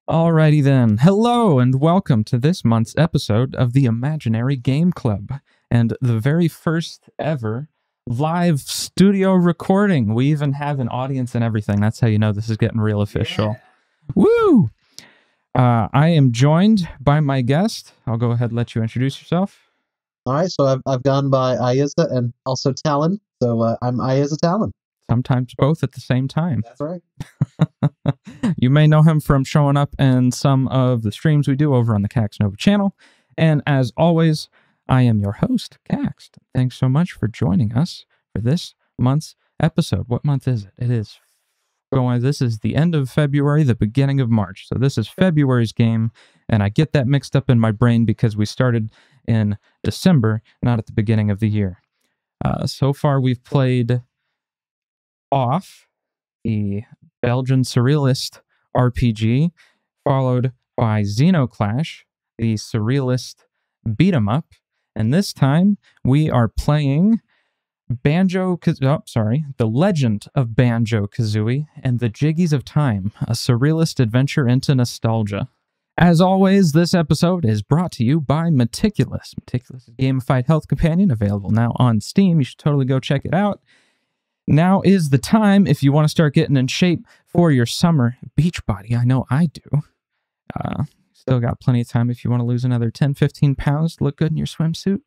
Alrighty then. Hello and welcome to this month's episode of the Imaginary Game Club and the very first ever live studio recording. We even have an audience and everything. That's how you know this is getting real official. Yeah. Woo! I am joined by my guest. I'll go ahead and let you introduce yourself. All right, so I've gone by Ayeza and also Talon. So I'm Ayeza Talon. Sometimes both at the same time. That's right. You may know him from showing up in some of the streams we do over on the Cax Nova channel. And as always, I am your host, Cax. Thanks so much for joining us for this month's episode. What month is it? This is the end of February, the beginning of March. So this is February's game, and I get that mixed up in my brain because we started in December, not at the beginning of the year. So far, we've played off the Belgian Surrealist RPG, followed by Xenoclash, the Surrealist beat-em-up, and this time we are playing The Legend of Banjo-Kazooie and the Jiggies of Time, a surrealist adventure into nostalgia. As always, this episode is brought to you by Meticulous. Meticulous is a gamified health companion available now on Steam. You should totally go check it out. Now is the time if you want to start getting in shape for your summer beach body. I know I do. Still got plenty of time if you want to lose another 10, 15 pounds, look good in your swimsuit.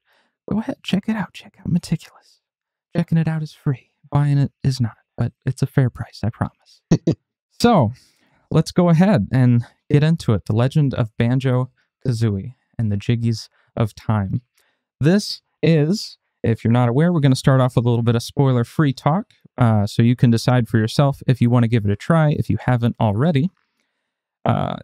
Go ahead, check it out. Check out Meticulous. Checking it out is free. Buying it is not, but it's a fair price, I promise. So, let's go ahead and get into it. The Legend of Banjo-Kazooie and the Jiggies of Time. This is, if you're not aware, we're going to start off with a little bit of spoiler-free talk, so you can decide for yourself if you want to give it a try, if you haven't already.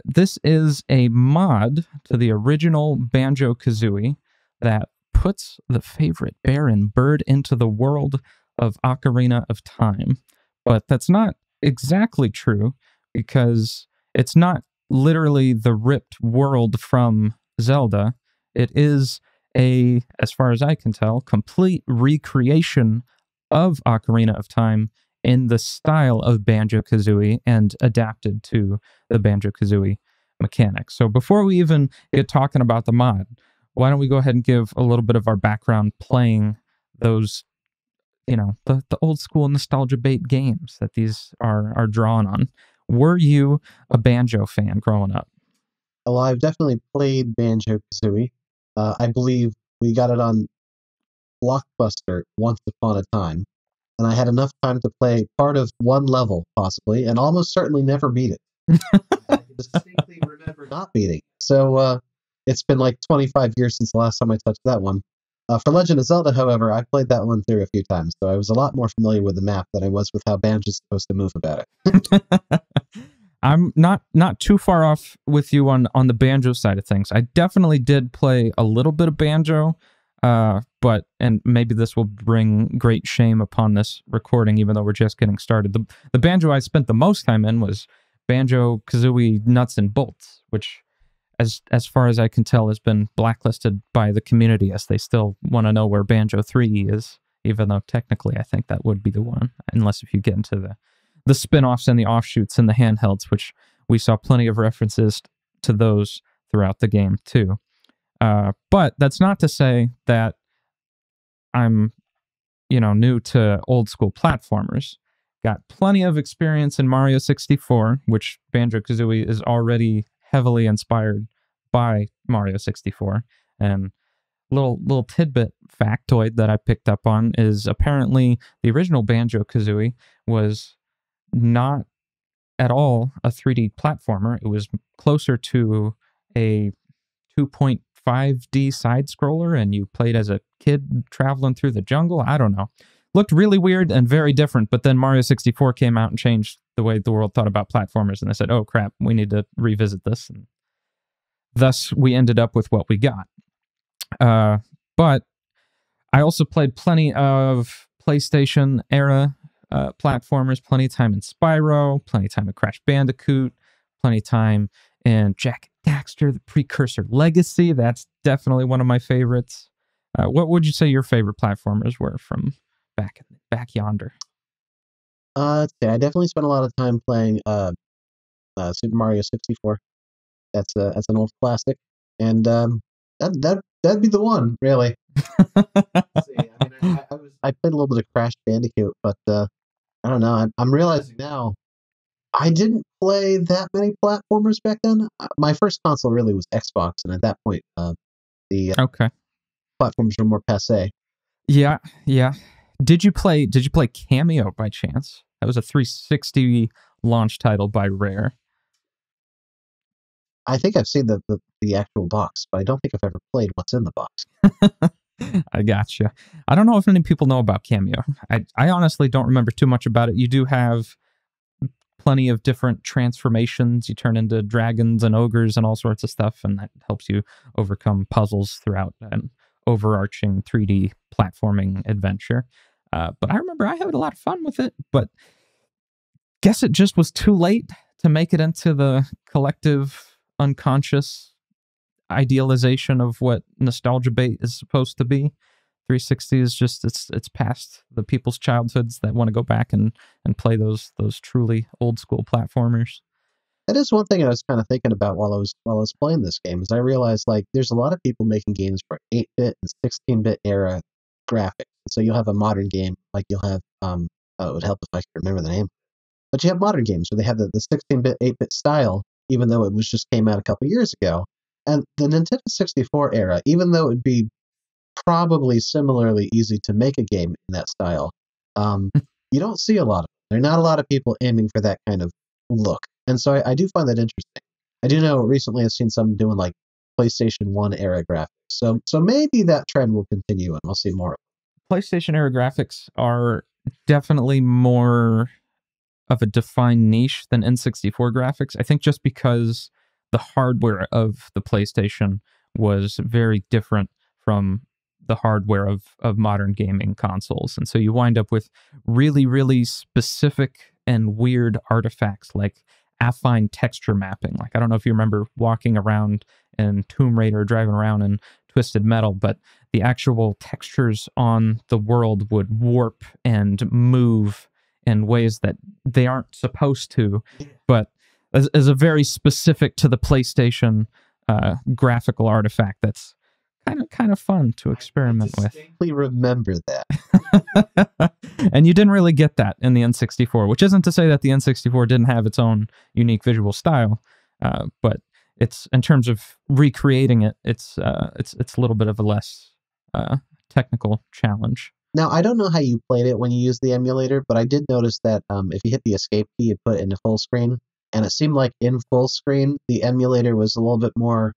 This is a mod to the original Banjo-Kazooie that puts the favorite bear and bird into the world of Ocarina of Time. But that's not exactly true, because it's not literally the ripped world from Zelda. It is as far as I can tell, complete recreation of Ocarina of Time in the style of Banjo-Kazooie and adapted to the Banjo-Kazooie mechanics. So before we even get talking about the mod, why don't we go ahead and give a little bit of our background playing those, the old school nostalgia bait games that these are drawn on. Were you a Banjo fan growing up? Well, I've definitely played Banjo-Kazooie. I believe we got it on Blockbuster once upon a time, and I had enough time to play part of one level, possibly, and almost certainly never beat it. I distinctly remember not beating. So it's been like 25 years since the last time I touched that one. For Legend of Zelda, however, I played that one through a few times, so I was a lot more familiar with the map than I was with how Banjo's supposed to move about it. I'm not too far off with you on the Banjo side of things. I definitely did play a little bit of Banjo, and maybe this will bring great shame upon this recording, even though we're just getting started. The Banjo I spent the most time in was Banjo-Kazooie Nuts and Bolts, which, as far as I can tell, has been blacklisted by the community, as they still want to know where Banjo Threeie is, even though technically I think that would be the one, unless if you get into the spin-offs and the offshoots and the handhelds, which we saw plenty of references to those throughout the game, too. But that's not to say that I'm, new to old-school platformers. Got plenty of experience in Mario 64, which Banjo-Kazooie is already heavily inspired by Mario 64. And little tidbit factoid that I picked up on is apparently the original Banjo-Kazooie was not at all a 3D platformer. It was closer to a 2.5D side-scroller, and you played as a kid traveling through the jungle. I don't know. Looked really weird and very different, but then Mario 64 came out and changed the way the world thought about platformers, and they said, oh crap, we need to revisit this. And thus, we ended up with what we got. But I also played plenty of PlayStation-era platformers, plenty of time in Spyro, plenty of time in Crash Bandicoot, plenty of time and Jack Daxter, the Precursor Legacy. That's definitely one of my favorites. What would you say your favorite platformers were from back yonder? I definitely spent a lot of time playing Super Mario 64. That's an old classic, and that'd be the one, really. See, I mean, I played a little bit of Crash Bandicoot, but I don't know. I'm realizing now I didn't play that many platformers back then. My first console really was Xbox, and at that point, the Okay. platforms were more passé. Yeah, yeah. Did you play Cameo by chance? That was a 360 launch title by Rare. I think I've seen the actual box, but I don't think I've ever played what's in the box. I gotcha. I don't know if many people know about Cameo. I honestly don't remember too much about it. You do have plenty of different transformations. You turn into dragons and ogres and all sorts of stuff, and that helps you overcome puzzles throughout an overarching 3D platforming adventure. But I remember I had a lot of fun with it, but guess it just was too late to make it into the collective unconscious idealization of what nostalgia bait is supposed to be. 360 is just it's past the people's childhoods that want to go back and play those truly old school platformers. That is one thing I was kind of thinking about while I was playing this game. Is I realized like there's a lot of people making games for 8-bit and 16-bit era graphics. So you'll have a modern game, like you'll have it would help if I could remember the name. But you have modern games where they have the 16-bit, 8-bit style, even though it was just came out a couple years ago. And the Nintendo 64 era, even though it would be probably similarly easy to make a game in that style, you don't see a lot of them. There are not a lot of people aiming for that kind of look. And so I do find that interesting. I do know recently I've seen some doing like PlayStation 1 era graphics. So maybe that trend will continue and we'll see more. PlayStation era graphics are definitely more of a defined niche than N64 graphics. I think just because the hardware of the PlayStation was very different from the hardware of modern gaming consoles. And so you wind up with really, really specific and weird artifacts like affine texture mapping. Like, I don't know if you remember walking around in Tomb Raider, driving around in Twisted Metal, but the actual textures on the world would warp and move in ways that they aren't supposed to, but as a very specific to the PlayStation graphical artifact that's kind of fun to experiment with. I distinctly remember that. And you didn't really get that in the N64, which isn't to say that the N64 didn't have its own unique visual style, but it's in terms of recreating it, it's a little bit of a less technical challenge. Now, I don't know how you played it when you used the emulator, but I did notice that if you hit the escape key, it put it into full screen. And it seemed like in full screen, the emulator was a little bit more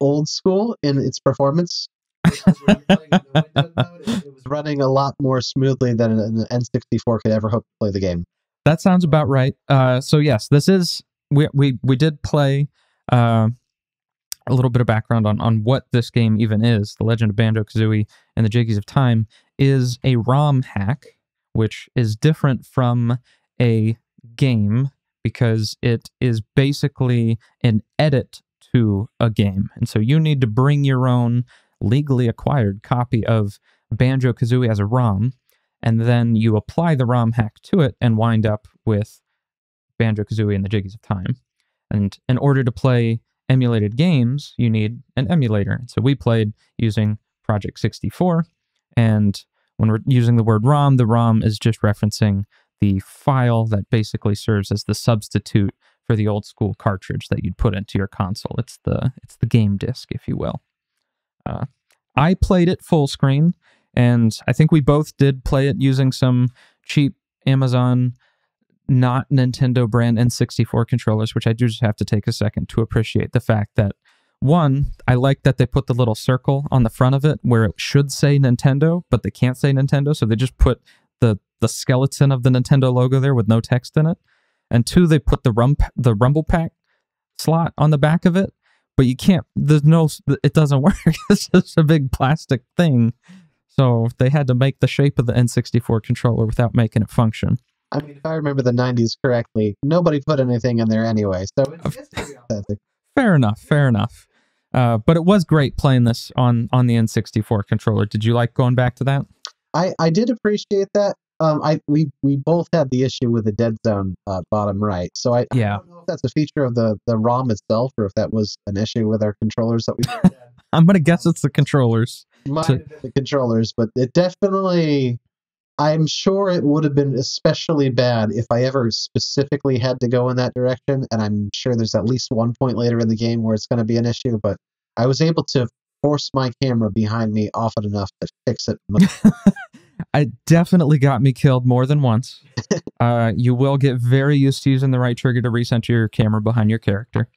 old school in its performance. Because when you're playing in the Windows mode, it was running a lot more smoothly than an N64 could ever hope to play the game. That sounds about right. So yes, this is we did play. A little bit of background on what this game even is. The Legend of Banjo-Kazooie and the Jiggies of Time is a ROM hack, which is different from a game because it is basically an edit to a game. And so you need to bring your own legally acquired copy of Banjo-Kazooie as a ROM, and then you apply the ROM hack to it and wind up with Banjo-Kazooie and the Jiggies of Time. And in order to play emulated games, you need an emulator. So we played using Project 64, and when we're using the word ROM, the ROM is just referencing the file that basically serves as the substitute for the old school cartridge that you'd put into your console. It's the game disc, if you will. I played it full screen, and I think we both did play it using some cheap Amazon not Nintendo brand N64 controllers, which I do just have to take a second to appreciate the fact that, one, I like that they put the little circle on the front of it where it should say Nintendo, but they can't say Nintendo, so they just put the skeleton of the Nintendo logo there with no text in it. And two, they put the Rumble Pack slot on the back of it, but you can't, it doesn't work. It's just a big plastic thing. So they had to make the shape of the N64 controller without making it function. I mean, if I remember the 90s correctly, nobody put anything in there anyway, so it's pretty authentic. Fair enough, fair enough. But it was great playing this on the N64 controller. Did you like going back to that? I did appreciate that. We both had the issue with the dead zone bottom right, so I don't know if that's a feature of the ROM itself or if that was an issue with our controllers that we had. I'm gonna guess it's the controllers. Might have been the controllers, but it definitely. I'm sure it would have been especially bad if I ever specifically had to go in that direction, and I'm sure there's at least one point later in the game where it's going to be an issue, but I was able to force my camera behind me often enough to fix it. It definitely got me killed more than once. You will get very used to using the right trigger to recenter your camera behind your character.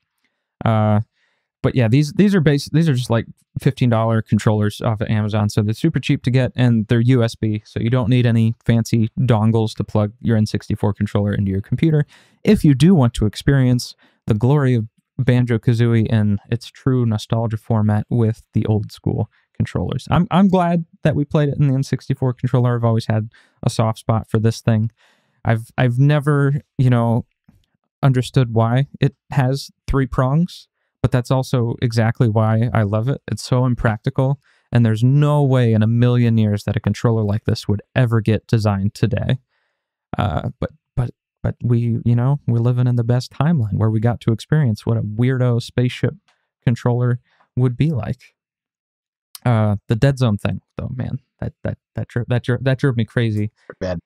But yeah, these are just like $15 controllers off of Amazon, so they're super cheap to get, and they're USB, so you don't need any fancy dongles to plug your N64 controller into your computer. If you do want to experience the glory of Banjo-Kazooie in its true nostalgia format with the old school controllers. I'm glad that we played it in the N64 controller. I've always had a soft spot for this thing. I've never, understood why it has 3 prongs. But that's also exactly why I love it. It's so impractical, and there's no way in a million years that a controller like this would ever get designed today. But we, we're living in the best timeline where we got to experience what a weirdo spaceship controller would be like. The dead zone thing, though, man, that drove me crazy. Bad.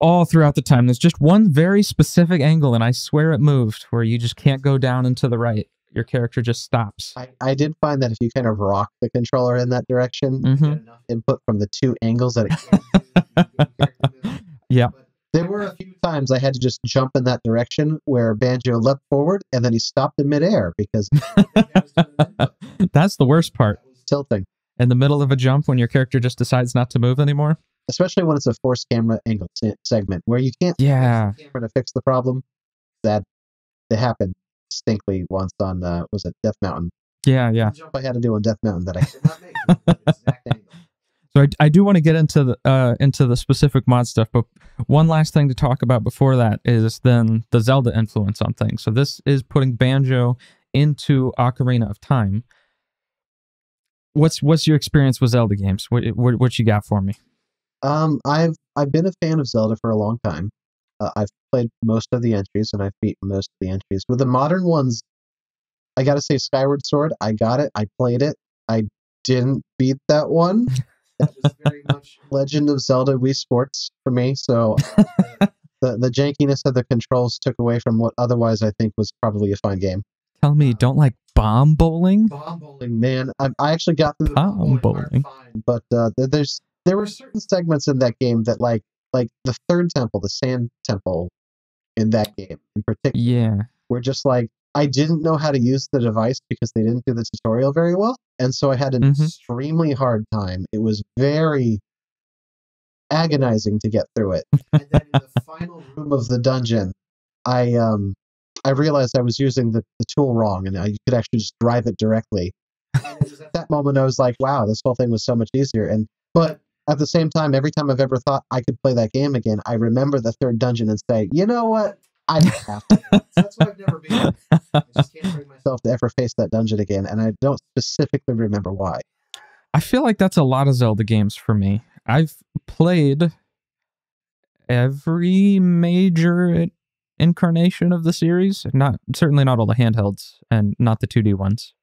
All throughout the time. There's just one very specific angle, and I swear it moved, where you just can't go down and to the right. Your character just stops. I did find that if you kind of rock the controller in that direction, you get enough input from the 2 angles that it can do. Yeah. But there were a few times I had to just jump in that direction where Banjo leapt forward and then he stopped in midair because that's the worst part. Tilting. In the middle of a jump when your character just decides not to move anymore. Especially when it's a forced camera angle segment where you can't use the camera to fix the problem. That happened distinctly once on was it Death Mountain? Yeah. The jump I had to do on Death Mountain that I could not make. Exact angle. So I do want to get into the specific mod stuff, but one last thing to talk about before that is then the Zelda influence on things. So this is putting Banjo into Ocarina of Time. What's your experience with Zelda games? What you got for me? I've been a fan of Zelda for a long time. I've played most of the entries, and I've beaten most of the entries. With the modern ones, I gotta say Skyward Sword, I got it, I played it, I didn't beat that one. That was very much Legend of Zelda Wii Sports for me, so the jankiness of the controls took away from what otherwise I think was probably a fun game. Tell me you don't like bomb bowling? Bomb bowling, man. I actually got through the bomb bowling. Fine, but there were certain segments in that game that like the third temple, the sand temple in that game in particular, were just like, I didn't know how to use the device because they didn't do the tutorial very well. And so I had an extremely hard time. It was very agonizing to get through it. And then in the final room of the dungeon, I realized I was using the tool wrong, and you could actually just drive it directly. And it was at that moment I was like, wow, this whole thing was so much easier. But at the same time, every time I've ever thought I could play that game again, I remember the third dungeon and say, you know what? I don't have to. So that's why I've never been. I just can't bring myself to ever face that dungeon again, and I don't specifically remember why. I feel like that's a lot of Zelda games for me. I've played every major incarnation of the series, certainly not all the handhelds and not the 2D ones.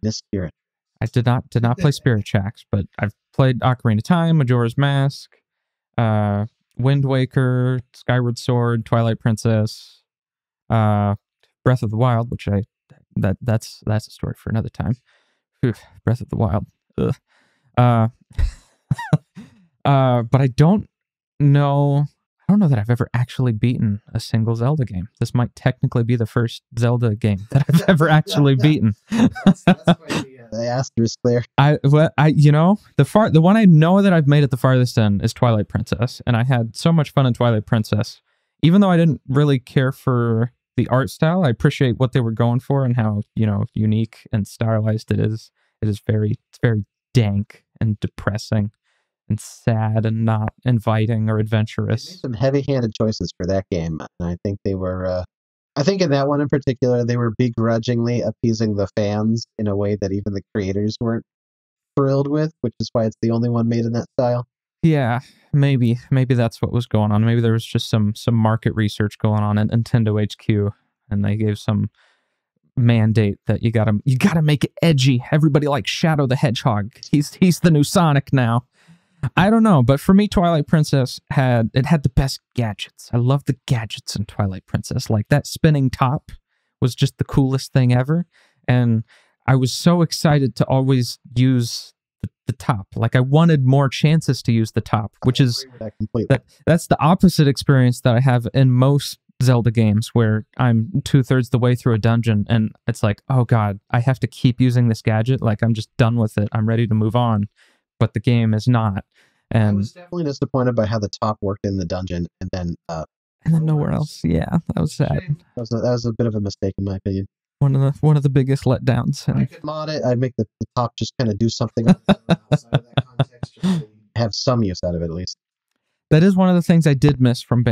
Miss Spirit. I did not play Spirit Tracks, but I've played Ocarina of Time, Majora's Mask, Wind Waker, Skyward Sword, Twilight Princess, Breath of the Wild, which that's a story for another time. Whew, Breath of the Wild. But I don't know that I've ever actually beaten a single Zelda game. This might technically be the first Zelda game that I've ever actually beaten. That's quite the asterisk there. The one I know that I've made it the farthest in is Twilight Princess, and I had so much fun in Twilight Princess. Even though I didn't really care for the art style, I appreciate what they were going for and how, unique and stylized it is. It's very dank and depressing sad and not inviting or They adventurous. made some heavy-handed choices for that game, and I think they were. I think in that one in particular, they were begrudgingly appeasing the fans in a way that even the creators weren't thrilled with, which is why it's the only one made in that style. Yeah, maybe that's what was going on. Maybe there was just some market research going on at Nintendo HQ, and they gave some mandate that you gotta make it edgy. Everybody likes Shadow the Hedgehog. He's the new Sonic now. I don't know, but for me, Twilight Princess had the best gadgets. I love the gadgets in Twilight Princess. Like that spinning top was just the coolest thing ever, and I was so excited to always use the top. Like I wanted more chances to use the top, which is that's the opposite experience that I have in most Zelda games, where I'm 2/3 the way through a dungeon and it's like, oh god, I have to keep using this gadget. Like I'm just done with it. I'm ready to move on, but the game is not. And I was definitely disappointed by how the top worked in the dungeon, and then nowhere else. Yeah, that was sad. That was a bit of a mistake in my opinion. One of the biggest letdowns. I could mod it. I'd make the top just kind of do something outside of that context, just to have some use out of it at least. That is one of the things I did miss from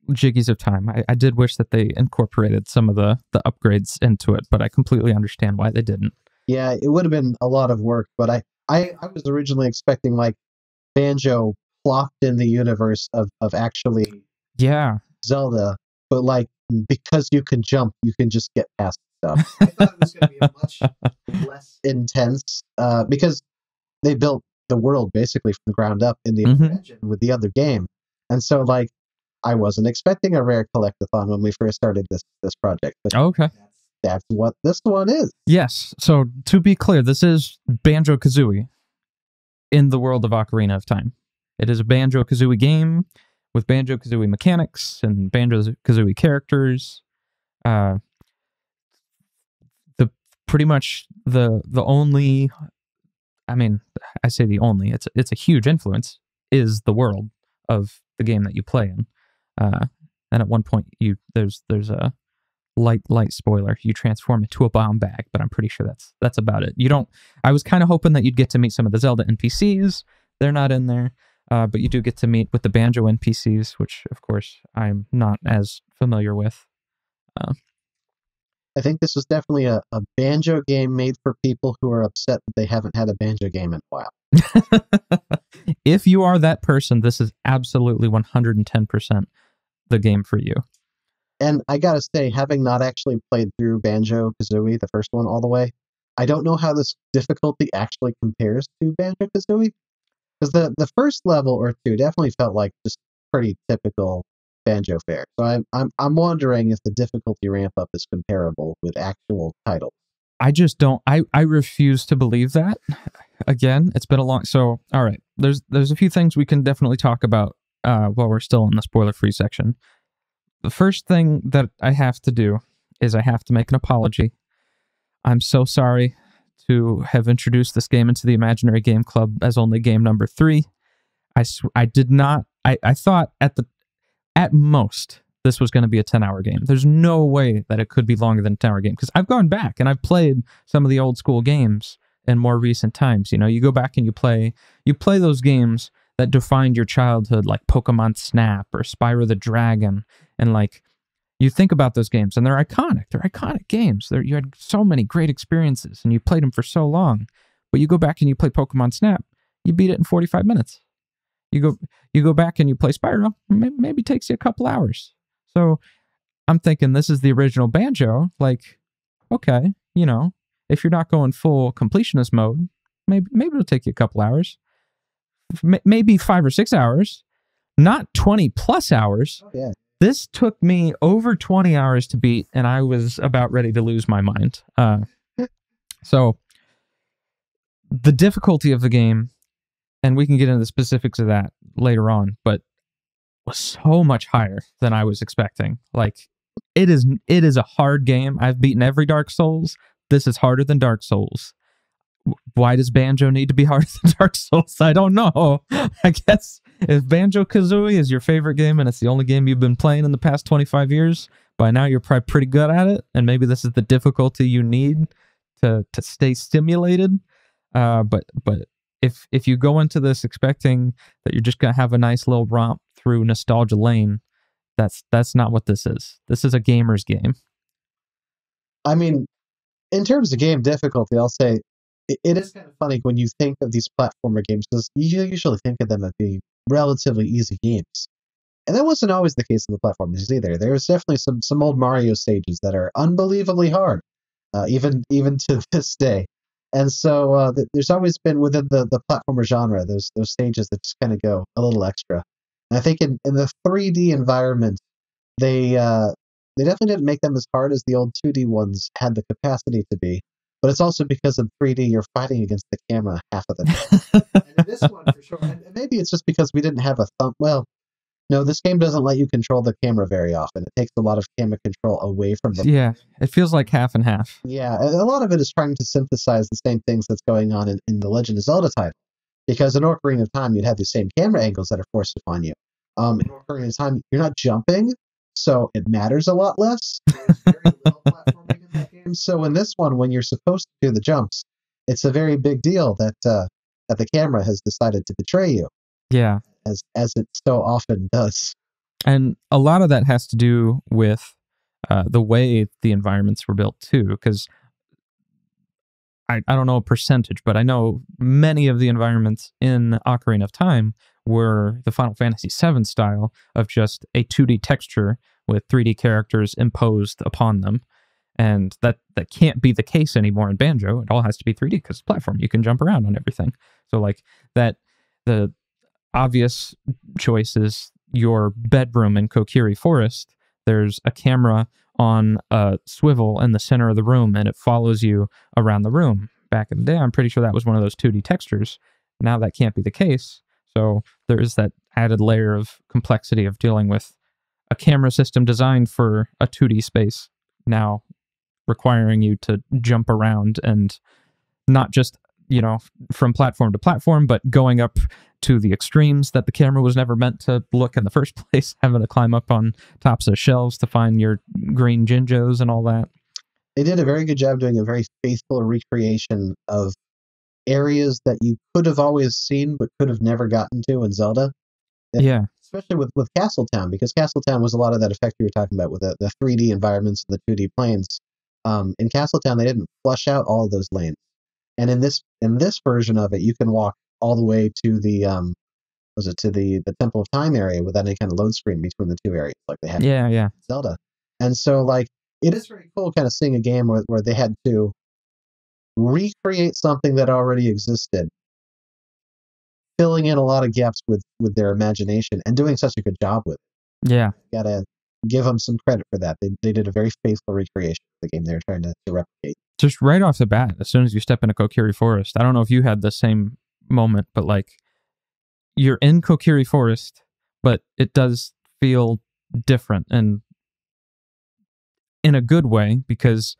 Jiggies of Time. I did wish that they incorporated some of the upgrades into it, but I completely understand why they didn't. Yeah, it would have been a lot of work, but I was originally expecting like Banjo plopped in the universe of actually Zelda, but like because you can jump, you can just get past stuff. I thought it was going to be a much less intense because they built the world basically from the ground up in the engine with the other game, and so like I wasn't expecting a rare collectathon when we first started this project. But okay, that's what this one is. Yes. So to be clear, this is Banjo-Kazooie in the world of Ocarina of Time. It is a Banjo-Kazooie game with Banjo-Kazooie mechanics and Banjo-Kazooie characters. Pretty much the only, I mean, I say the only, it's a huge influence, is the world of the game that you play in. And at one point there's a light spoiler. You transform into a bomb bag, but I'm pretty sure that's about it. I was kind of hoping that you'd get to meet some of the Zelda NPCs. They're not in there. But you do get to meet with the Banjo NPCs, which, of course, I'm not as familiar with. I think this was definitely a Banjo game made for people who are upset that they haven't had a Banjo game in a while. If you are that person, this is absolutely 110% the game for you. And I gotta say, having not actually played through Banjo-Kazooie, the first one all the way, I don't know how this difficulty actually compares to Banjo-Kazooie. Because the first level or two definitely felt like just pretty typical Banjo fare. So I'm wondering if the difficulty ramp up is comparable with actual titles. I just don't. I refuse to believe that. Again, it's been a long. So all right, there's a few things we can definitely talk about while we're still in the spoiler-free section. The first thing that I have to do is I have to make an apology. I'm so sorry to have introduced this game into the Imaginary Game Club as only game number 3. I did not. I thought at most this was going to be a 10-hour game. There's no way that it could be longer than a 10-hour game, because I've gone back and I've played some of the old school games in more recent times. You know, you go back and you play those games that defined your childhood, like Pokemon Snap or Spyro the Dragon, and like you think about those games and they're iconic. They're iconic games. You had so many great experiences and you played them for so long. But you go back and you play Pokemon Snap, you beat it in 45 minutes. You go back and you play Spyro, maybe takes you a couple hours. So I'm thinking this is the original Banjo. Like, okay, you know, if you're not going full completionist mode, maybe it'll take you a couple hours. Maybe 5 or 6 hours, not 20 plus hours. Oh, yeah. This took me over 20 hours to beat, and I was about ready to lose my mind. So the difficulty of the game, and we can get into the specifics of that later on, but was so much higher than I was expecting. Like, it is a hard game. I've beaten every Dark Souls. This is harder than Dark Souls. Why does Banjo need to be harder than Dark Souls? I don't know. I guess if Banjo-Kazooie is your favorite game and it's the only game you've been playing in the past 25 years, by now you're probably pretty good at it, and maybe this is the difficulty you need to stay stimulated. But if you go into this expecting that you're just gonna have a nice little romp through nostalgia lane, that's not what this is. This is a gamer's game. I mean, in terms of game difficulty, I'll say it is kind of funny when you think of these platformer games, because you usually think of them as being relatively easy games. And that wasn't always the case in the platformers either. There's definitely some old Mario stages that are unbelievably hard, even to this day. And so there's always been within the platformer genre those stages that just kind of go a little extra. And I think in the 3D environment, they definitely didn't make them as hard as the old 2D ones had the capacity to be. But it's also because in 3D you're fighting against the camera half of the time. And in this one, for sure, and maybe it's just because we didn't have a thumb. Well, no, this game doesn't let you control the camera very often. It takes a lot of camera control away from the. Yeah, it feels like half and half. Yeah, a lot of it is trying to synthesize the same things that's going on in the Legend of Zelda title. Because in Ocarina of Time, you'd have the same camera angles that are forced upon you. In Ocarina of Time, you're not jumping, so it matters a lot less. There's very little platforming in that game. So in this one, when you're supposed to do the jumps, it's a very big deal that the camera has decided to betray you. Yeah. As it so often does. And a lot of that has to do with the way the environments were built too, because I don't know a percentage, but I know many of the environments in Ocarina of Time were the Final Fantasy VII style of just a 2D texture with 3D characters imposed upon them. And that can't be the case anymore in Banjo. It all has to be 3D because it's a platform. You can jump around on everything. So like that, the obvious choice is your bedroom in Kokiri Forest. There's a camera on a swivel in the center of the room, and it follows you around the room. Back in the day, I'm pretty sure that was one of those 2D textures. Now that can't be the case. So there is that added layer of complexity of dealing with a camera system designed for a 2D space, now requiring you to jump around and not just, from platform to platform, but going up to the extremes that the camera was never meant to look in the first place, having to climb up on tops of shelves to find your green Jinjos and all that. They did a very good job doing a very faithful recreation of areas that you could have always seen but could have never gotten to in Zelda. Yeah. Especially with Castletown, because Castletown was a lot of that effect you were talking about with the 3D environments and the 2D planes. In Castletown, they didn't flush out all of those lanes. And in this version of it, you can walk all the way to the the Temple of Time area without any kind of load screen between the two areas, like they had in Zelda. And so, like, it is very cool kind of seeing a game where they had to recreate something that already existed, filling in a lot of gaps with their imagination and doing such a good job with it. Yeah. You gotta give them some credit for that. They did a very faithful recreation of the game they were trying to replicate. Just right off the bat, as soon as you step into Kokiri Forest, I don't know if you had the same moment, but like, you're in Kokiri Forest, but it does feel different, and in a good way, because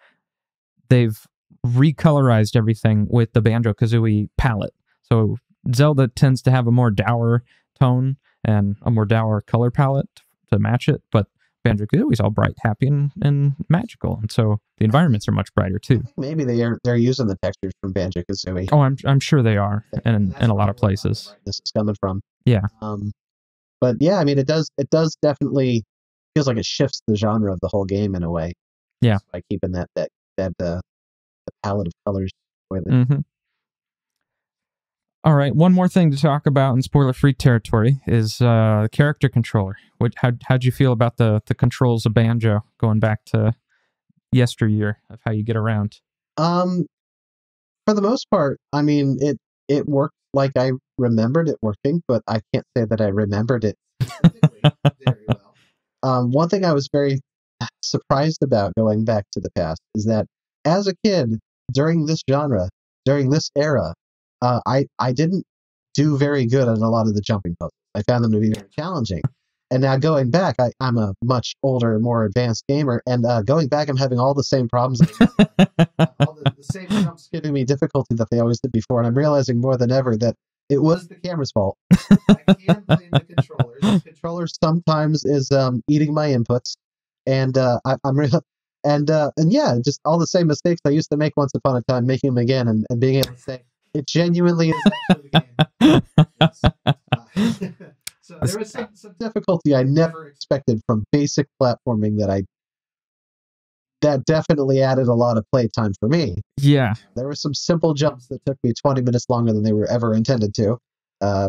they've recolorized everything with the Banjo-Kazooie palette. So Zelda tends to have a more dour tone and a more dour color palette to match it, but Banjo-Kazooie is all bright, happy, and magical, and so the environments are much brighter too. Maybe they're using the textures from Banjo-Kazooie. Oh, I'm sure they are, in a lot of places. This is coming from. Yeah. But yeah, I mean, it does definitely feels like it shifts the genre of the whole game in a way. Yeah. By keeping that the palette of colors. Mm-hmm. All right, one more thing to talk about in spoiler-free territory is character controller. How'd you feel about the controls of Banjo going back to yesteryear of how you get around? For the most part, I mean, it worked like I remembered it working, but I can't say that I remembered it very well. One thing I was very surprised about going back to the past is that as a kid, during this genre, during this era, I didn't do very good on a lot of the jumping puzzles. I found them to be very challenging. And now going back, I'm a much older, more advanced gamer, and going back, I'm having all the same problems. All the same jumps giving me difficulty that they always did before, and I'm realizing more than ever that it was the camera's fault. I can't blame the controllers. The controller sometimes is eating my inputs, and I'm real. And yeah, just all the same mistakes I used to make once upon a time, making them again, and being able to say, It genuinely is actually the game. Yes. So there was some difficulty I never expected from basic platforming that definitely added a lot of playtime for me. Yeah. There were some simple jumps that took me 20 minutes longer than they were ever intended to,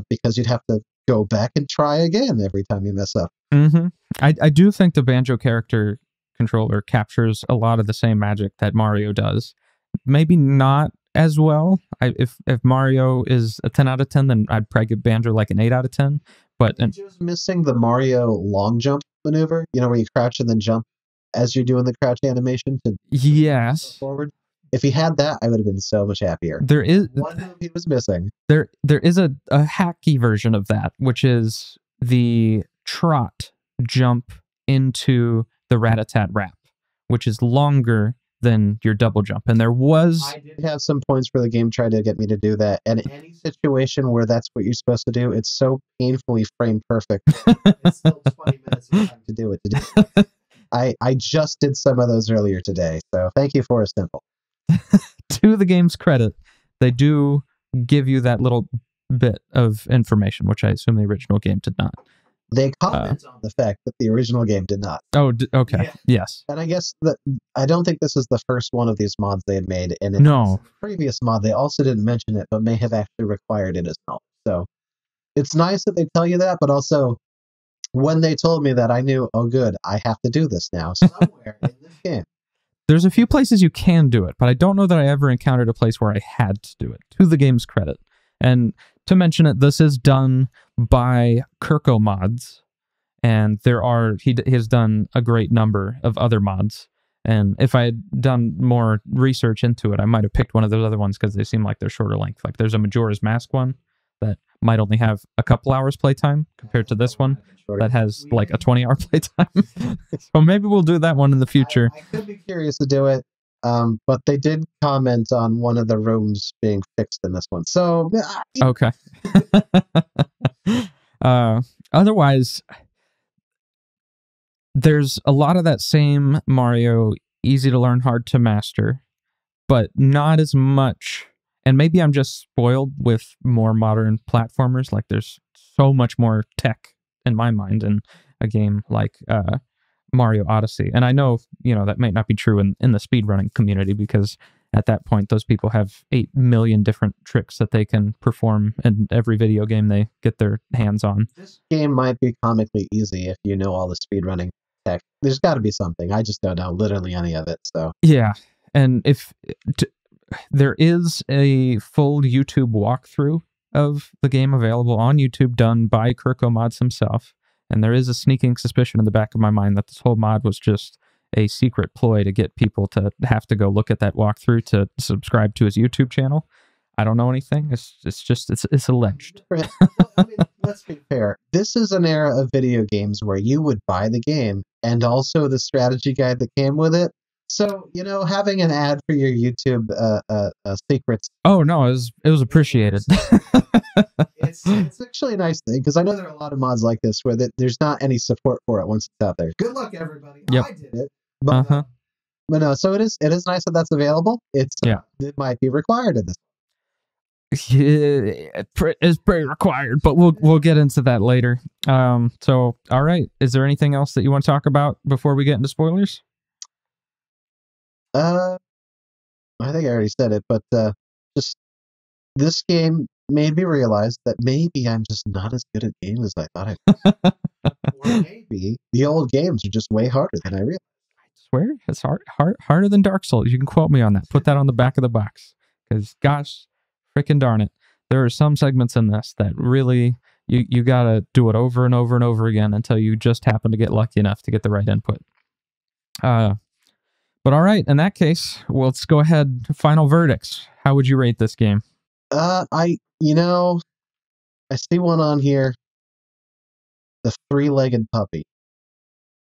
because you'd have to go back and try again every time you mess up. Mm-hmm. I do think the Banjo character controller captures a lot of the same magic that Mario does. Maybe not as well. If Mario is a 10 out of 10, then I'd probably give Banjo like an 8 out of 10. But just missing the Mario long jump maneuver, where you crouch and then jump as you're doing the crouch animation to yes, forward. If he had that, I would have been so much happier. There is one move he was missing. There is a hacky version of that, which is the trot jump into the rat-a-tat rap, which is longer than your double jump. And there was... I did have some points where the game tried to get me to do that. And any situation where that's what you're supposed to do, it's so painfully frame perfect. It's still 20 minutes of time to do it. I just did some of those earlier today. So thank you, Forest Temple. To the game's credit, they do give you that little bit of information, which I assume the original game did not. They comment on the fact that the original game did not. Oh, okay. Yeah. Yes. And I guess that I don't think this is the first one of these mods they had made. And in the previous mod, they also didn't mention it, but may have actually required it as well. So it's nice that they tell you that, but also when they told me that, I knew, oh, good, I have to do this now somewhere in this game. There's a few places you can do it, but I don't know that I ever encountered a place where I had to do it, to the game's credit. And to mention it, this is done by Kirko Mods, and he has done a great number of other mods. And if I had done more research into it, I might have picked one of those other ones because they seem like they're shorter length. Like there's a Majora's Mask one that might only have a couple hours playtime compared to this one that has like a 20-hour playtime. So maybe we'll do that one in the future. I could be curious to do it, but they did comment on one of the rooms being fixed in this one. So okay. Otherwise, there's a lot of that same Mario, easy to learn, hard to master, but not as much. And maybe I'm just spoiled with more modern platformers. Like there's so much more tech in my mind in a game like Mario Odyssey. And I know, that might not be true in the speedrunning community, because at that point, those people have 8 million different tricks that they can perform in every video game they get their hands on. This game might be comically easy if you know all the speedrunning tech. There's got to be something. I just don't know literally any of it. So yeah. And there is a full YouTube walkthrough of the game available on YouTube done by Kirko Mods himself. And there is a sneaking suspicion in the back of my mind that this whole mod was just a secret ploy to get people to have to go look at that walkthrough to subscribe to his YouTube channel. I don't know anything. It's alleged. I mean, let's be fair. This is an era of video games where you would buy the game and also the strategy guide that came with it. So, having an ad for your YouTube secrets. Oh, no, it was appreciated. It's actually a nice thing, because I know there are a lot of mods like this where there's not any support for it once it's out there. Good luck, everybody. Yep. I did it. But, but no, so it is nice that that's available. It might be required in this. It is pretty required, but we'll get into that later. So, all right. Is there anything else that you want to talk about before we get into spoilers? I think I already said it, but just this game made me realize that maybe I'm just not as good at games as I thought I was. Or maybe the old games are just way harder than I realized. I swear, it's harder than Dark Souls. You can quote me on that. Put that on the back of the box. Because, gosh, freaking darn it, there are some segments in this that really, you gotta do it over and over and over again until you just happen to get lucky enough to get the right input. But all right, in that case, let's go ahead. Final verdicts. How would you rate this game? I see one on here. The three-legged puppy.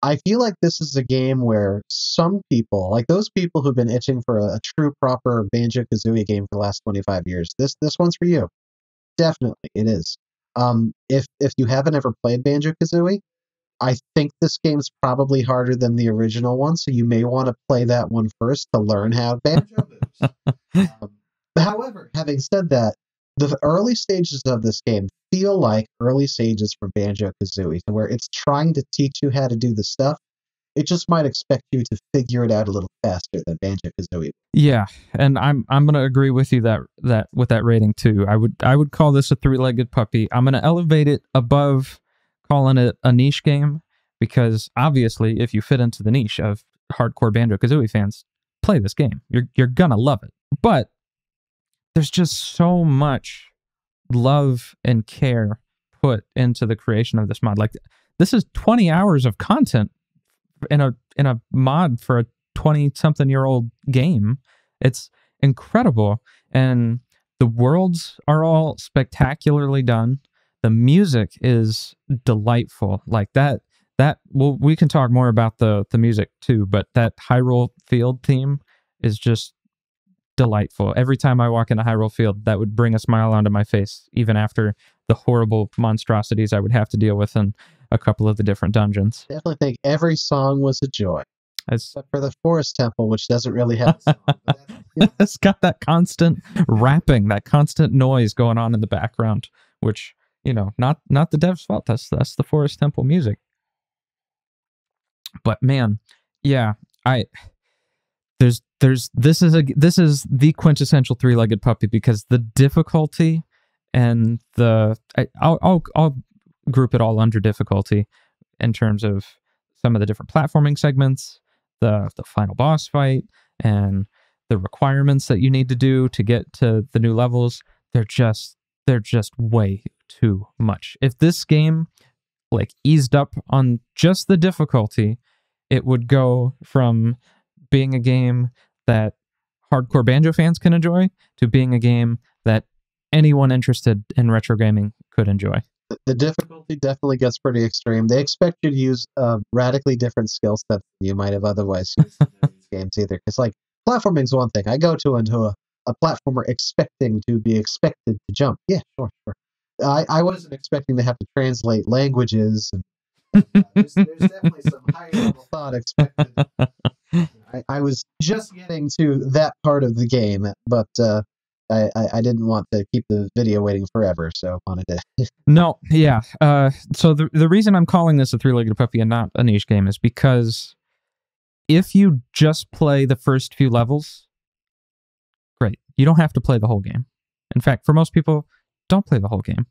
I feel like this is a game where some people, like those people who've been itching for a true, proper Banjo-Kazooie game for the last 25 years, this one's for you. Definitely, it is. If you haven't ever played Banjo-Kazooie, I think this game's probably harder than the original one, so you may want to play that one first to learn how Banjo moves. However, having said that, the early stages of this game feel like early stages from Banjo-Kazooie, to where it's trying to teach you how to do the stuff. It just might expect you to figure it out a little faster than Banjo-Kazooie. Yeah, and I'm gonna agree with you that with that rating too. I would call this a three-legged puppy. I'm gonna elevate it above calling it a niche game, because obviously, if you fit into the niche of hardcore Banjo-Kazooie fans, play this game. You're gonna love it. But there's just so much love and care put into the creation of this mod. Like, this is 20 hours of content in a mod for a 20-something-year-old game. It's incredible, and the worlds are all spectacularly done. The music is delightful. Like that well, we can talk more about the music too, but that Hyrule Field theme is just delightful. Every time I walk into Hyrule Field, that would bring a smile onto my face, even after the horrible monstrosities I would have to deal with in a couple of the different dungeons. Definitely think every song was a joy. Except for the Forest Temple, which doesn't really have a song. It's got that constant rapping, that constant noise going on in the background, which, not the dev's fault. That's the Forest Temple music. But man, yeah, this is the quintessential three-legged puppy, because the difficulty and I'll group it all under difficulty in terms of some of the different platforming segments, the final boss fight, and the requirements that you need to do to get to the new levels. They're just way too much. If this game eased up on just the difficulty, it would go from being a game that hardcore Banjo fans can enjoy to being a game that anyone interested in retro gaming could enjoy. The difficulty definitely gets pretty extreme. They expect you to use radically different skill sets than you might have otherwise used in these games either. Because platforming's one thing. I go into a platformer expecting to be expected to jump. Yeah, sure. I wasn't expecting to have to translate languages. And, there's definitely some higher level thought expected. I was just getting to that part of the game, but I didn't want to keep the video waiting forever, so wanted to. No, yeah. So the reason I'm calling this a three-legged puppy and not a niche game is because if you just play the first few levels, great. You don't have to play the whole game. In fact, for most people, don't play the whole game.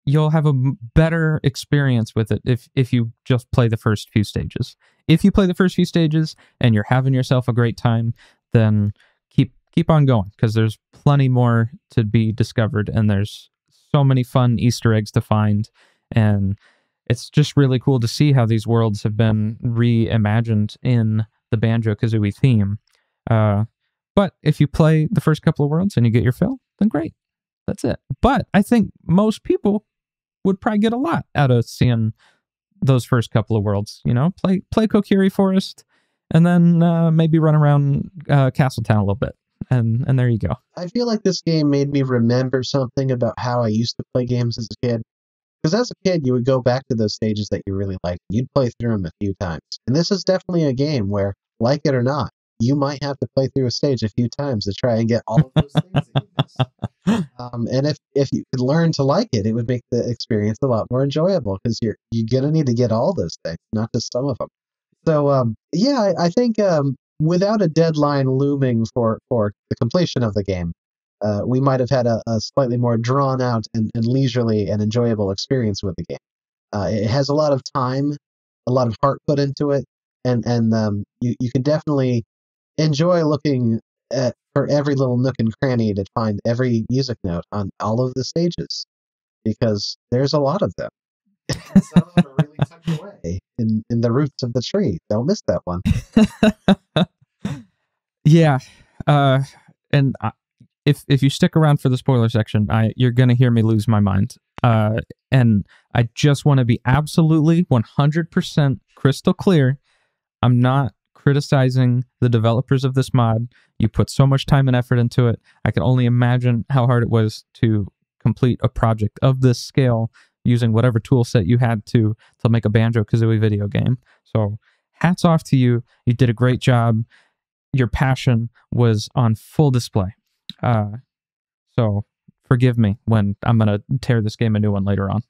You'll have a better experience with it if you just play the first few stages. If you play the first few stages and you're having yourself a great time, then keep on going, because there's plenty more to be discovered, and there's so many fun Easter eggs to find, and it's just really cool to see how these worlds have been reimagined in the Banjo-Kazooie theme. But if you play the first couple of worlds and you get your fill, then great. That's it. But I think most people would probably get a lot out of seeing those first couple of worlds. Play Kokiri Forest, and then maybe run around Castletown a little bit, and there you go. I feel like this game made me remember something about how I used to play games as a kid. Because as a kid, you would go back to those stages that you really liked. You'd play through them a few times. And this is definitely a game where, like it or not, you might have to play through a stage a few times to try and get all of those things that you missed. And if you could learn to like it, it would make the experience a lot more enjoyable, because you're going to need to get all those things, not just some of them. So, yeah, I think without a deadline looming for the completion of the game, we might have had a slightly more drawn out and leisurely and enjoyable experience with the game. It has a lot of time, a lot of heart put into it, and you can definitely enjoy looking for every little nook and cranny to find every music note on all of the stages, because there's a lot of them. Some of them are really tucked away in the roots of the tree. Don't miss that one. Yeah, and if you stick around for the spoiler section, you're going to hear me lose my mind. And I just want to be absolutely 100% crystal clear. I'm not criticizing the developers of this mod. You put so much time and effort into it. I can only imagine how hard it was to complete a project of this scale using whatever tool set you had to make a Banjo-Kazooie video game. So hats off to you. You did a great job. Your passion was on full display. So forgive me when I'm going to tear this game a new one later on.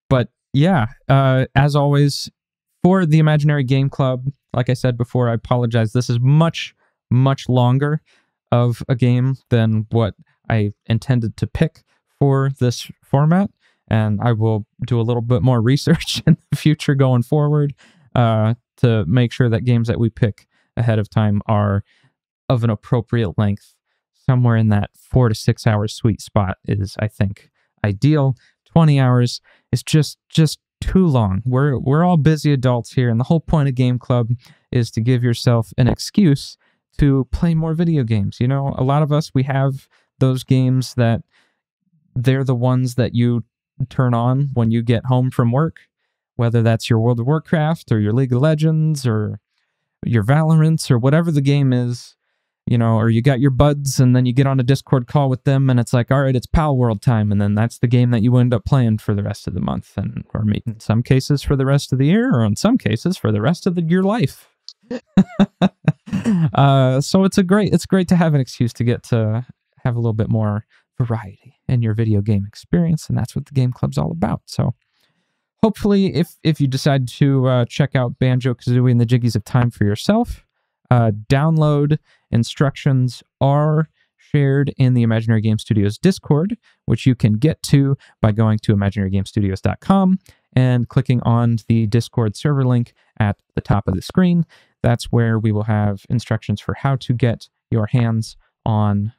But yeah, as always, for the Imaginary Game Club, like I said before, I apologize. This is much, much longer of a game than what I intended to pick for this format, and I will do a little bit more research in the future going forward to make sure that games that we pick ahead of time are of an appropriate length. Somewhere in that 4 to 6 hour sweet spot is, I think, ideal. 20 hours is just too long. We're all busy adults here, and the whole point of Game Club is to give yourself an excuse to play more video games. You know, a lot of us, we have those games that they're the ones that you turn on when you get home from work, whether that's your World of Warcraft or your League of Legends or your Valorants or whatever the game is. You know, or you got your buds and then you get on a Discord call with them and it's like, all right, it's Pal World time. And then that's the game that you end up playing for the rest of the month. And or in some cases for the rest of the year, or in some cases for the rest of your life. So it's great to have an excuse to get to have a little bit more variety in your video game experience. And that's what the Game Club's all about. So hopefully if you decide to check out Banjo-Kazooie and the Jiggies of Time for yourself, download instructions are shared in the Imaginary Game Studios Discord, which you can get to by going to imaginarygamestudios.com and clicking on the Discord server link at the top of the screen. That's where we will have instructions for how to get your hands on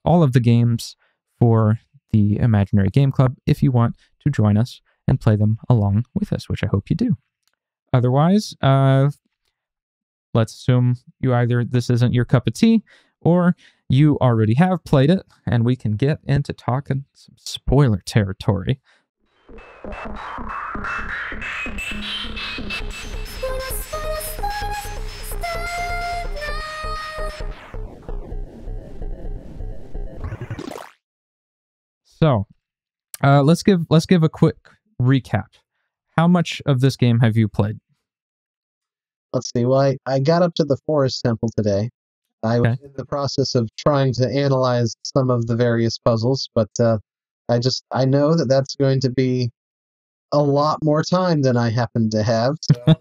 all of the games for the Imaginary Game Club if you want to join us and play them along with us, which I hope you do. Otherwise, let's assume this isn't your cup of tea, or you already have played it, and we can get into talking some spoiler territory. So, let's give a quick recap. How much of this game have you played? Let's see. Well, I got up to the Forest Temple today. I was in the process of trying to analyze some of the various puzzles, but I know that that's going to be a lot more time than I happen to have. So,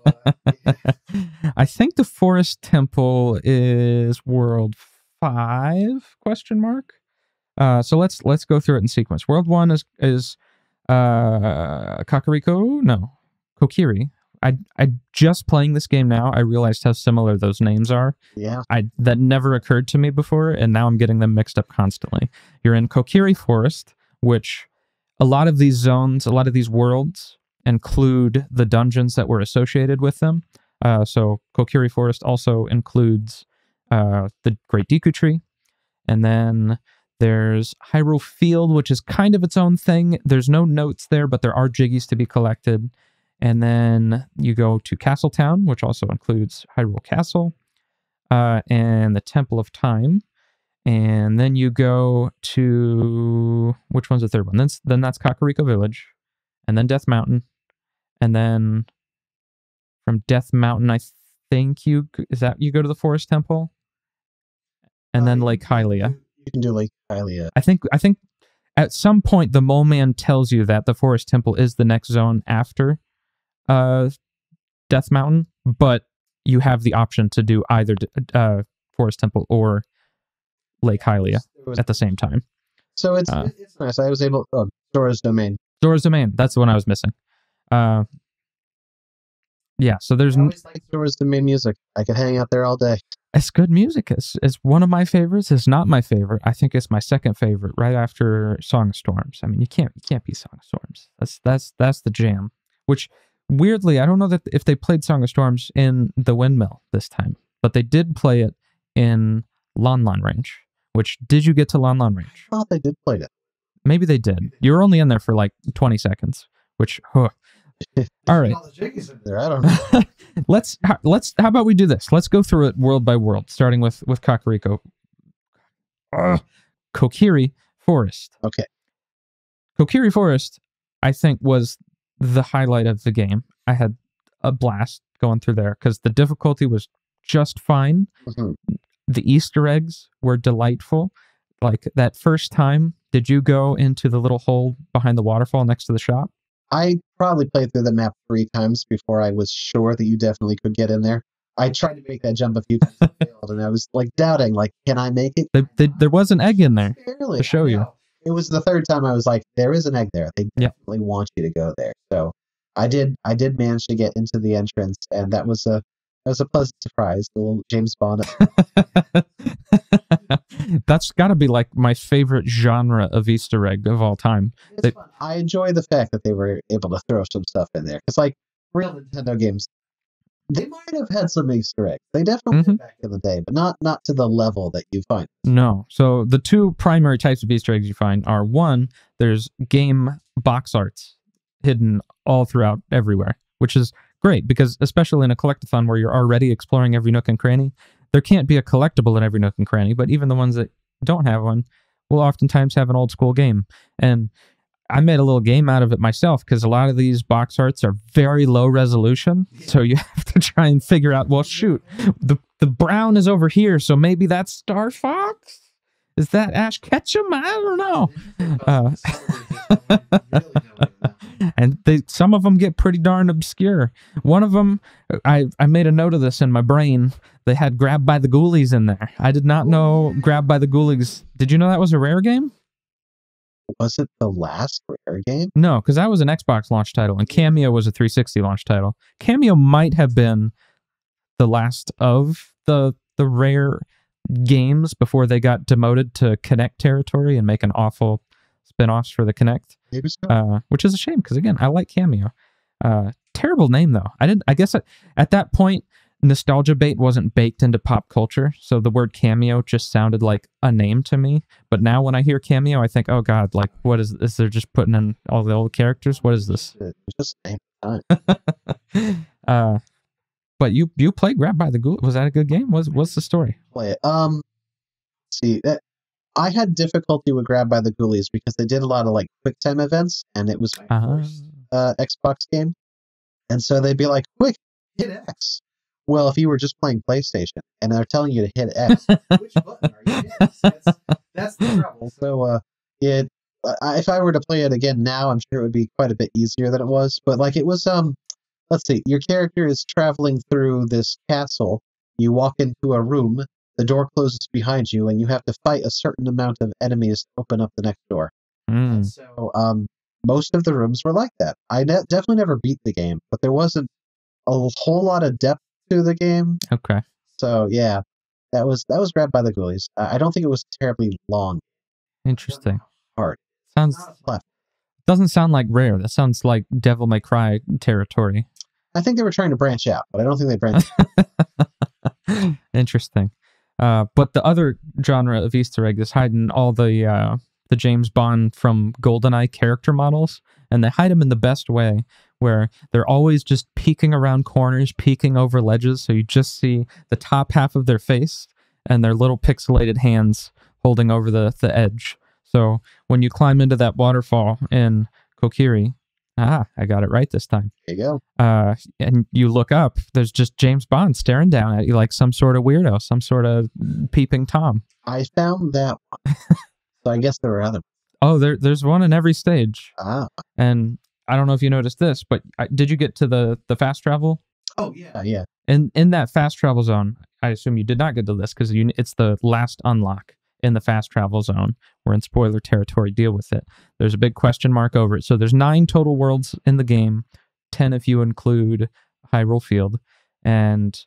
I think the Forest Temple is World 5? Question mark. So let's go through it in sequence. World 1 is Kakariko? No, Kokiri. I just playing this game now, I realized how similar those names are. Yeah. That never occurred to me before, and now I'm getting them mixed up constantly. You're in Kokiri Forest, which a lot of these zones, a lot of these worlds include the dungeons that were associated with them. So Kokiri Forest also includes the Great Deku Tree, and then there's Hyrule Field, which is kind of its own thing. There's no notes there, but there are Jiggies to be collected. And then you go to Castle Town, which also includes Hyrule Castle, and the Temple of Time. And then you go to... which one's the third one? Then that's Kakariko Village. And then Death Mountain. And then from Death Mountain, I think you go to the Forest Temple? And then Lake Hylia. You can do Lake Hylia. I think at some point the Mole Man tells you that the Forest Temple is the next zone after Death Mountain, but you have the option to do either Forest Temple or Lake Hylia at the same time. So it's nice. I was able... Oh, Zora's Domain. Zora's Domain. That's the one I was missing. Yeah, so there's... I always like Zora's Domain music. I could hang out there all day. It's good music. It's one of my favorites. It's not my favorite. I think it's my second favorite, right after Song of Storms. I mean, you can't be Song of Storms. That's the jam. Which, weirdly, I don't know if they played Song of Storms in the Windmill this time, but they did play it in Lon Lon Range. Which, did you get to Lon Lon Range? I thought they did play it. Maybe they did. You were only in there for like 20 seconds, which... All right. All the Jiggies in there. I don't know. Let's. How about we do this? Let's go through it world by world, starting with Kakariko. Kokiri Forest. Okay. Kokiri Forest, I think, was the highlight of the game. I had a blast going through there because the difficulty was just fine. Mm-hmm. the Easter eggs were delightful. Like that first time, did you go into the little hole behind the waterfall next to the shop? I probably played through the map 3 times before I was sure that you definitely could get in there. I tried to make that jump a few times and failed, and I was like doubting, like, can I make it? There was an egg in there Barely. to show you. It was the third time I was like, there is an egg there. They definitely want you to go there. So I did manage to get into the entrance, and that was a pleasant surprise. The little James Bond. That's got to be like my favorite genre of Easter egg of all time. It's fun. I enjoy the fact that they were able to throw some stuff in there. Because like real Nintendo games, they might have had some Easter eggs. They definitely did back in the day, but not to the level that you find. No. So the two primary types of Easter eggs you find are, one, there's game box arts hidden all throughout everywhere, which is great because especially in a collectathon where you're already exploring every nook and cranny, there can't be a collectible in every nook and cranny, but even the ones that don't have one will oftentimes have an old school game. And I made a little game out of it myself because a lot of these box arts are very low resolution. So you have to try and figure out, well, shoot, the brown is over here, so maybe that's Star Fox? Is that Ash Ketchum? I don't know. And some of them get pretty darn obscure. One of them, I made a note of this in my brain. They had Grab by the Ghoulies in there. I did not know Grab by the Ghoulies. Did you know that was a Rare game? Was it the last Rare game? No, because that was an Xbox launch title, and Cameo was a 360 launch title. Cameo might have been the last of the Rare games before they got demoted to Kinect territory and making awful spin-offs for the Kinect. Maybe so. Which is a shame, because again, I like Cameo. Terrible name, though. I guess at that point, nostalgia bait wasn't baked into pop culture, so the word Cameo just sounded like a name to me. But now when I hear Cameo, I think, oh god, like, what is this? They're just putting in all the old characters? What is this? It's just a name of time. But you played Grab by the Ghoul. Was that a good game? What's the story? Play it. See, I had difficulty with Grab by the Ghoulies because they did a lot of like QuickTime events, and it was my first Xbox game. And so they'd be like, quick, hit X. Well, if you were just playing PlayStation and they're telling you to hit X, which button are you hitting? That's the trouble. So if I were to play it again now, I'm sure it would be quite a bit easier than it was. But like it was, let's see, your character is traveling through this castle. You walk into a room, the door closes behind you, and you have to fight a certain amount of enemies to open up the next door. And so most of the rooms were like that. I definitely never beat the game, but there wasn't a whole lot of depth to the game. Okay. So yeah, that was Grabbed by the Ghoulies. I don't think it was terribly long. Interesting. Hard. Doesn't sound like Rare. That sounds like Devil May Cry territory. I think they were trying to branch out, but I don't think they branched out. Interesting. But the other genre of Easter egg is hiding all the James Bond from GoldenEye character models, and they hide them in the best way, where they're always just peeking around corners, peeking over ledges, so you just see the top half of their face and their little pixelated hands holding over the edge. So when you climb into that waterfall in Kokiri, I got it right this time. There you go. And you look up, there's just James Bond staring down at you like some sort of weirdo, some sort of peeping Tom. I found that one. So I guess there were other. Oh, there's one in every stage. And I don't know if you noticed this, but did you get to the fast travel? Oh, yeah. Yeah. And in that fast travel zone, I assume you did not get to this because it's the last unlock in the fast travel zone. We're in spoiler territory, deal with it. There's a big question mark over it. So there's 9 total worlds in the game, 10 if you include Hyrule Field. And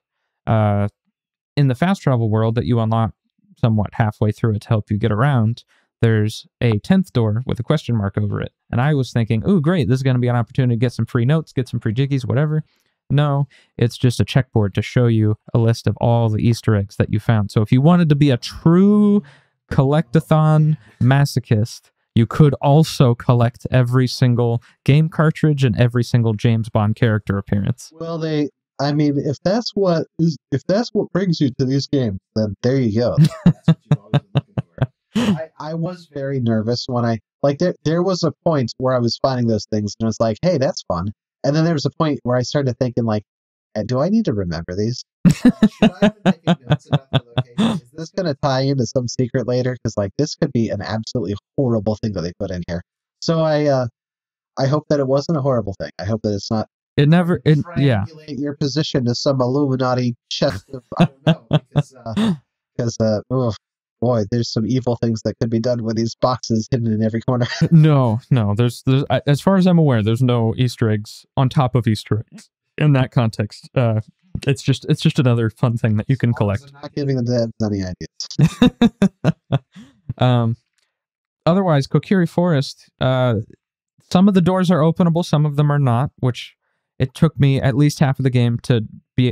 in the fast travel world that you unlock somewhat halfway through it to help you get around, there's a 10th door with a question mark over it. And I was thinking, oh, great, this is going to be an opportunity to get some free notes, get some free jiggies, whatever. No, it's just a checkboard to show you a list of all the Easter eggs that you found. So if you wanted to be a true collectathon masochist, you could also collect every single game cartridge and every single James Bond character appearance. Well, if that's what brings you to these games, then there you go. That's what you've always been looking for. I was very nervous when there was a point where I was finding those things and I was like, hey, that's fun. And then there was a point where I started thinking like, do I need to remember these? Should I have been taking notes about the locations? Is going to tie into some secret later, because like this could be an absolutely horrible thing that they put in here. So I hope that it wasn't a horrible thing. I hope that it's not. It never. It yeah. Triangulate your position to some Illuminati chest of I don't know, because oh boy, there's some evil things that could be done with these boxes hidden in every corner. No. There's as far as I'm aware, there's no Easter eggs on top of Easter eggs in that context. It's just another fun thing that you can collect. I'm not giving the devs any ideas. Otherwise, Kokiri Forest, some of the doors are openable, some of them are not, which it took me at least half of the game to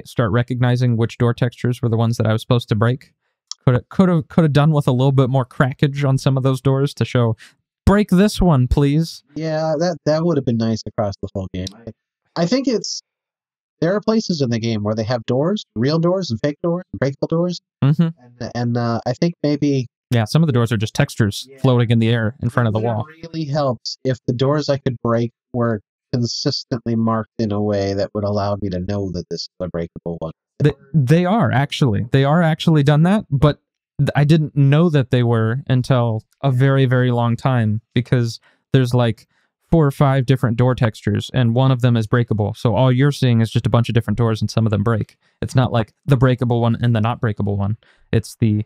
start recognizing which door textures were the ones that I was supposed to break. Could have done with a little bit more crackage on some of those doors to show, break this one, please. Yeah, that would have been nice across the whole game. I think there are places in the game where they have doors, real doors and fake doors, and breakable doors, and I think maybe some of the doors are just textures floating in the air in front of the wall. It really helps if the doors I could break were consistently marked in a way that would allow me to know that this is a breakable one. They are actually done that, but I didn't know that they were until a very, very long time, because there's like 4 or 5 different door textures, and one of them is breakable. So all you're seeing is just a bunch of different doors, and some of them break. It's not like the breakable one and the not breakable one. It's the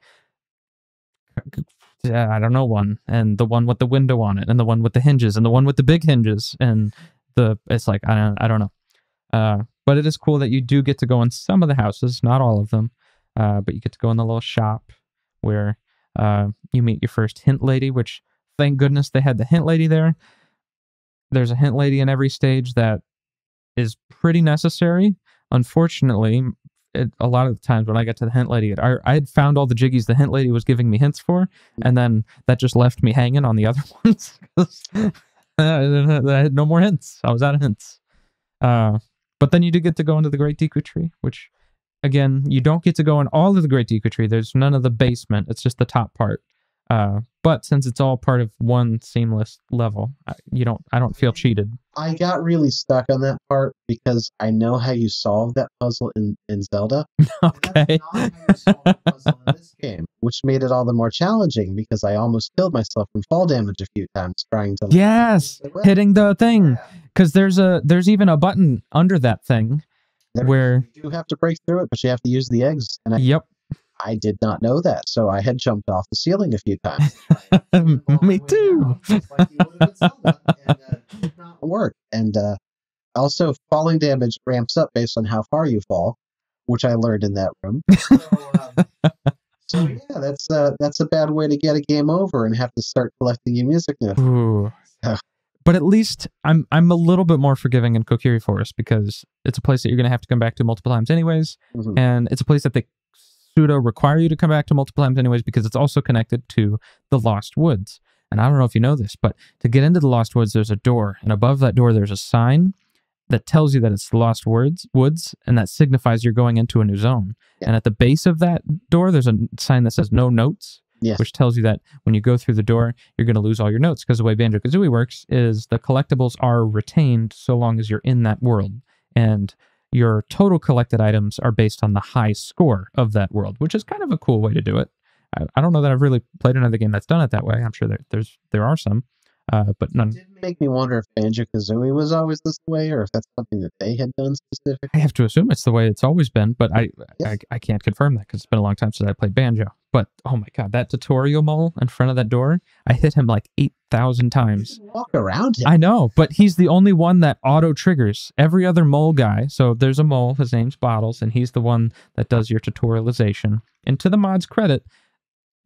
I don't know one, and the one with the window on it, and the one with the hinges, and the one with the big hinges, and it's like I don't know. But it is cool that you do get to go in some of the houses, not all of them, but you get to go in the little shop where you meet your first hint lady, which thank goodness they had the hint lady there. There's a hint lady in every stage that is pretty necessary. Unfortunately, a lot of the times when I got to the hint lady, I had found all the jiggies the hint lady was giving me hints for, and then that just left me hanging on the other ones. I had no more hints. I was out of hints. But then you do get to go into the Great Deku Tree, which, again, you don't get to go in all of the Great Deku Tree. There's none of the basement. It's just the top part. But since it's all part of one seamless level, I don't feel cheated. I got really stuck on that part because I know how you solve that puzzle in Zelda. Okay. And that's not how you solve the puzzle in this game, which made it all the more challenging because I almost killed myself from fall damage a few times trying to hitting the thing, because there's even a button under that thing where you do have to break through it, but you have to use the eggs. And I did not know that, so I had jumped off the ceiling a few times. Me too. It did not work. And also, falling damage ramps up based on how far you fall, which I learned in that room. So yeah, that's a bad way to get a game over and have to start collecting your music notes. But at least I'm a little bit more forgiving in Kokiri Forest, because it's a place that you're going to have to come back to multiple times anyways, and it's a place that they pseudo require you to come back to multiple times anyways, because it's also connected to the Lost Woods. And I don't know if you know this, but to get into the Lost Woods, there's a door, and above that door there's a sign that tells you that it's the Lost Woods, and that signifies you're going into a new zone. And at the base of that door there's a sign that says no notes, which tells you that when you go through the door you're going to lose all your notes, because the way Banjo-Kazooie works is the collectibles are retained so long as you're in that world, and your total collected items are based on the high score of that world, which is kind of a cool way to do it. I don't know that I've really played another game that's done it that way. I'm sure there are some, but none. It did make me wonder if Banjo-Kazooie was always this way, or if that's something that they had done specifically. I have to assume it's the way it's always been, but I can't confirm that because it's been a long time since I played Banjo. But oh my god, that tutorial mole in front of that door, I hit him like 8,000 times. You walk around him. I know, but he's the only one that auto triggers. Every other mole guy, so there's a mole, his name's Bottles, and he's the one that does your tutorialization. And to the mod's credit,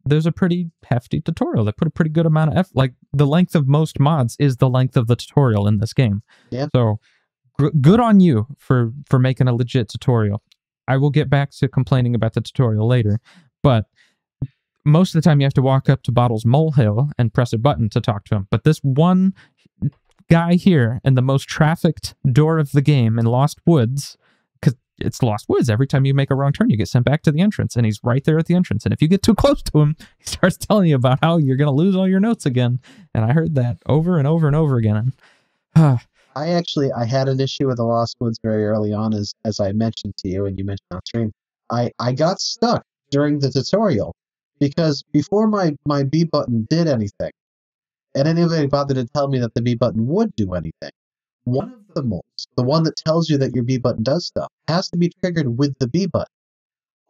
there's a pretty hefty tutorial. They put a pretty good amount of effort. Like, the length of most mods is the length of the tutorial in this game. Yeah. So good on you for making a legit tutorial. I will get back to complaining about the tutorial later, but most of the time you have to walk up to Bottle's molehill and press a button to talk to him. But this one guy here in the most trafficked door of the game in Lost Woods, because it's Lost Woods, every time you make a wrong turn, you get sent back to the entrance, and he's right there at the entrance. And if you get too close to him, he starts telling you about how you're going to lose all your notes again. And I heard that over and over and over again. I had an issue with the Lost Woods very early on, as I mentioned to you, and you mentioned on stream. I got stuck during the tutorial because before my B button did anything, and anybody bothered to tell me that the B button would do anything, one of the moles, the one that tells you that your B button does stuff, has to be triggered with the B button.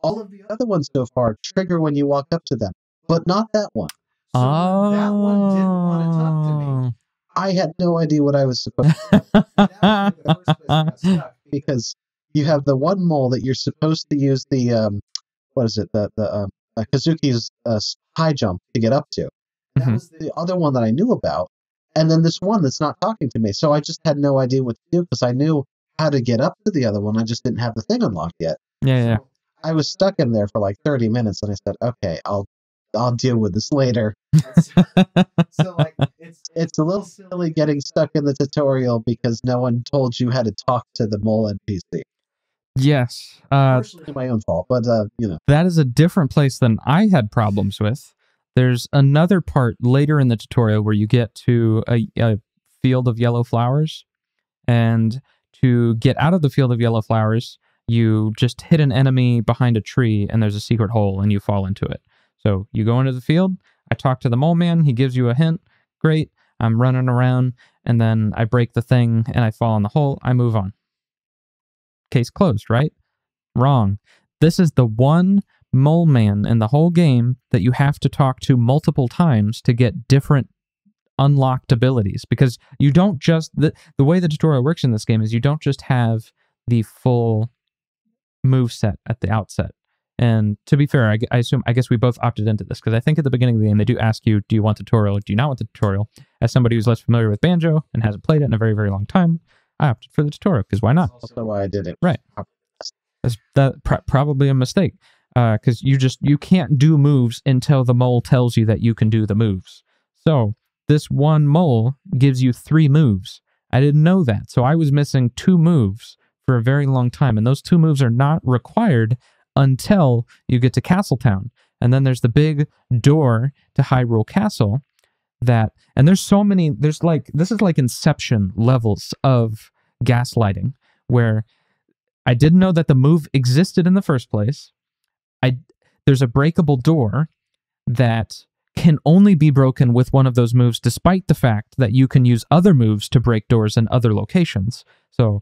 All of the other ones so far trigger when you walk up to them, but not that one. So that one didn't want to talk to me. I had no idea what I was supposed to do. And that was the first place I got stuck, because you have the one mole that you're supposed to use the what is it, the Kazuki's high jump to get up to. And that was the other one that I knew about, and then this one that's not talking to me. So I just had no idea what to do, because I knew how to get up to the other one. I just didn't have the thing unlocked yet. Yeah. I was stuck in there for like 30 minutes, and I said, "Okay, I'll deal with this later." So like, it's a little silly getting stuck in the tutorial because no one told you how to talk to the mole NPC. Yes. Partially my own fault, but that is a different place than I had problems with. There's another part later in the tutorial where you get to a field of yellow flowers, and to get out of the field of yellow flowers, you just hit an enemy behind a tree, and there's a secret hole, and you fall into it. So you go into the field, I talk to the mole man, he gives you a hint, great, I'm running around, and then I break the thing, and I fall in the hole, I move on. Case closed, right? Wrong. This is the one mole man in the whole game that you have to talk to multiple times to get different unlocked abilities, because you don't just, the way the tutorial works in this game is you don't just have the full move set at the outset. And to be fair, I guess we both opted into this, because I think at the beginning of the game they do ask you, do you want the tutorial or do you not want the tutorial? As somebody who's less familiar with Banjo and hasn't played it in a very, very long time, I opted for the tutorial, because why not? That's also why I did it. Right. That's probably a mistake, because you can't do moves until the mole tells you that you can do the moves. So this one mole gives you 3 moves. I didn't know that, so I was missing 2 moves for a very long time, and those 2 moves are not required until you get to Castletown. And then there's the big door to Hyrule Castle, and there's so many, this is like Inception levels of gaslighting, where I didn't know that the move existed in the first place. There's a breakable door that can only be broken with one of those moves, despite the fact that you can use other moves to break doors in other locations. So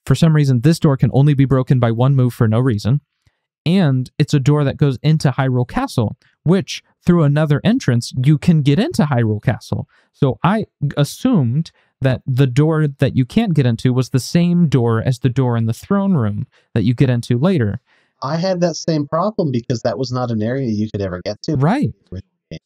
for some reason, this door can only be broken by one move for no reason. And it's a door that goes into Hyrule Castle, which through another entrance, you can get into Hyrule Castle. So I assumed that the door that you can't get into was the same door as the door in the throne room that you get into later. I had that same problem because that was not an area you could ever get to. Right.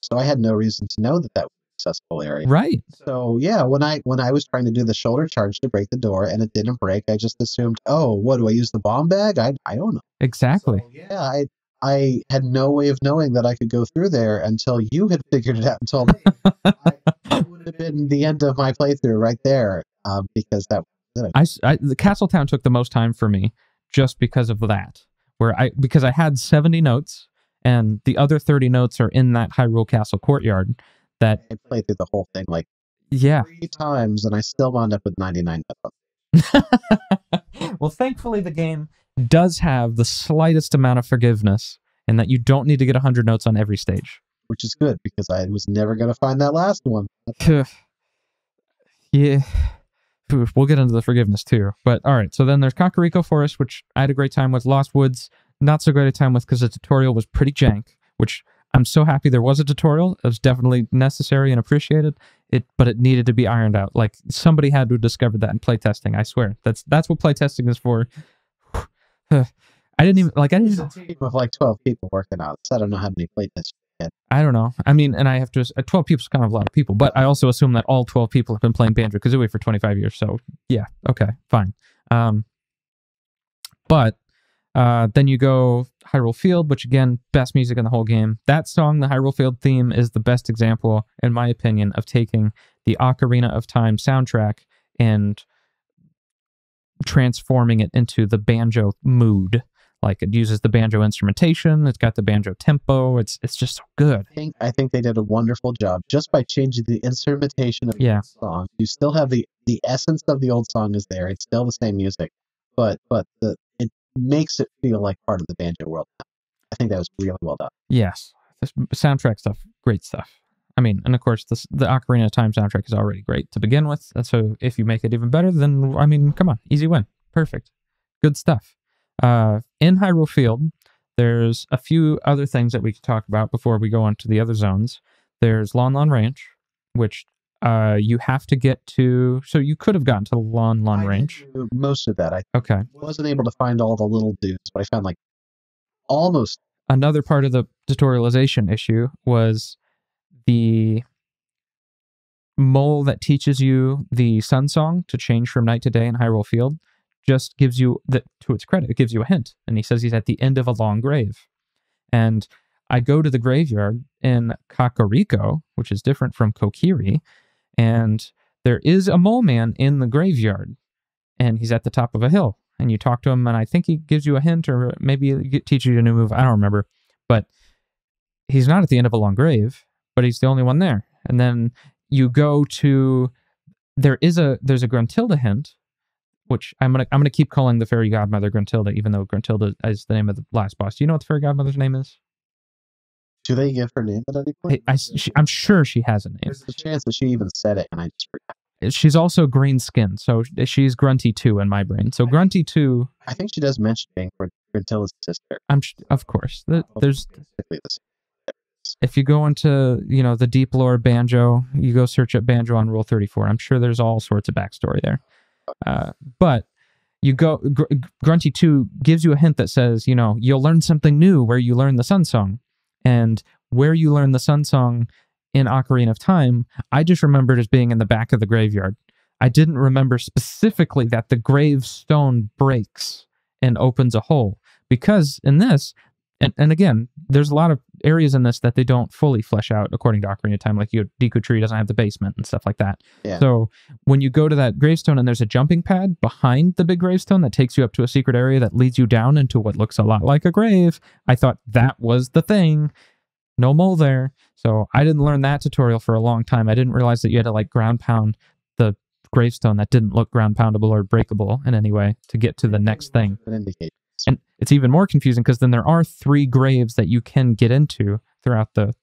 So I had no reason to know that that was an accessible area. Right. So yeah, when I was trying to do the shoulder charge to break the door and it didn't break, I just assumed, oh, what do I use the bomb bag? I don't know. Exactly. So, yeah, I had no way of knowing that I could go through there until you had figured it out and told me. It would have been the end of my playthrough right there, because that. The Castletown took the most time for me just because of that, because I had 70 notes and the other 30 notes are in that Hyrule Castle courtyard. That I played through the whole thing like 3 times and I still wound up with 99 notes. Well, thankfully the game does have the slightest amount of forgiveness in that you don't need to get 100 notes on every stage. Which is good, because I was never going to find that last one. Yeah. We'll get into the forgiveness too. But all right, so then there's Kakariko Forest, which I had a great time with. Lost Woods, not so great a time with because the tutorial was pretty jank, which I'm so happy there was a tutorial. It was definitely necessary and appreciated, but it needed to be ironed out. Like, somebody had to have discovered that in playtesting, I swear. That's what playtesting is for. I didn't It's a team of like 12 people working on it, so I don't know how many playtests you had. I don't know. I mean, and I have to, 12 people is kind of a lot of people, but I also assume that all 12 people have been playing Banjo-Kazooie for 25 years, so yeah, okay, fine. But then you go Hyrule Field, which again, best music in the whole game. That song, the Hyrule Field theme, is the best example, in my opinion, of taking the Ocarina of Time soundtrack and transforming it into the banjo mood. Like, it uses the banjo instrumentation, it's got the banjo tempo, it's just so good. I think they did a wonderful job just by changing the instrumentation of the song. You still have the essence of the old song is there. It's still the same music, but it makes it feel like part of the banjo world now. I think that was really well done. Yes. soundtrack stuff, great stuff. I mean, and of course, the Ocarina of Time soundtrack is already great to begin with. So if you make it even better, then, I mean, come on, easy win. Perfect. Good stuff. In Hyrule Field, there's a few other things that we could talk about before we go on to the other zones. There's Lon Lon Ranch, which you have to get to. So you could have gotten to Lon Lon Ranch. Most of that. I Okay. wasn't able to find all the little dudes, but I found like almost. Another part of the tutorialization issue was the mole that teaches you the sun song to change from night to day in Hyrule Field just gives you, to its credit, it gives you a hint. And he says he's at the end of a long grave. And I go to the graveyard in Kakariko, which is different from Kokiri, and there is a mole man in the graveyard, and he's at the top of a hill. And you talk to him, and I think he gives you a hint, or maybe he teaches you a new move. I don't remember. But he's not at the end of a long grave, but he's the only one there. And then you go to, there's a Gruntilda hint, which I'm gonna keep calling the fairy godmother Gruntilda, even though Gruntilda is the name of the last boss. Do you know what the fairy godmother's name is? Do they give her name at any point? I'm sure she has a name. There's a chance that she even said it, and I just forgot. She's also green skinned, so she's Grunty 2 in my brain. So Grunty 2... I think she does mention being Gruntilda's sister. Of course. There's... Basically the same. If you go into, the deep lore Banjo, you go search up Banjo on Rule 34. I'm sure there's all sorts of backstory there. But you go, Grunty 2 gives you a hint that says, you'll learn something new where you learn the Sun Song. And where you learn the Sun Song in Ocarina of Time, I just remembered as being in the back of the graveyard. I didn't remember specifically that the gravestone breaks and opens a hole. Because in this, and again, there's a lot of areas in this that they don't fully flesh out according to Ocarina of Time. Like Deku Tree doesn't have the basement and stuff like that. Yeah. So when you go to that gravestone and there's a jumping pad behind the big gravestone that takes you up to a secret area that leads you down into what looks a lot like a grave, I thought that was the thing. No mole there. So I didn't learn that tutorial for a long time. I didn't realize that you had to ground pound the gravestone that didn't look ground poundable or breakable in any way to get to the next thing. And it's even more confusing because then there are 3 graves that you can get into throughout the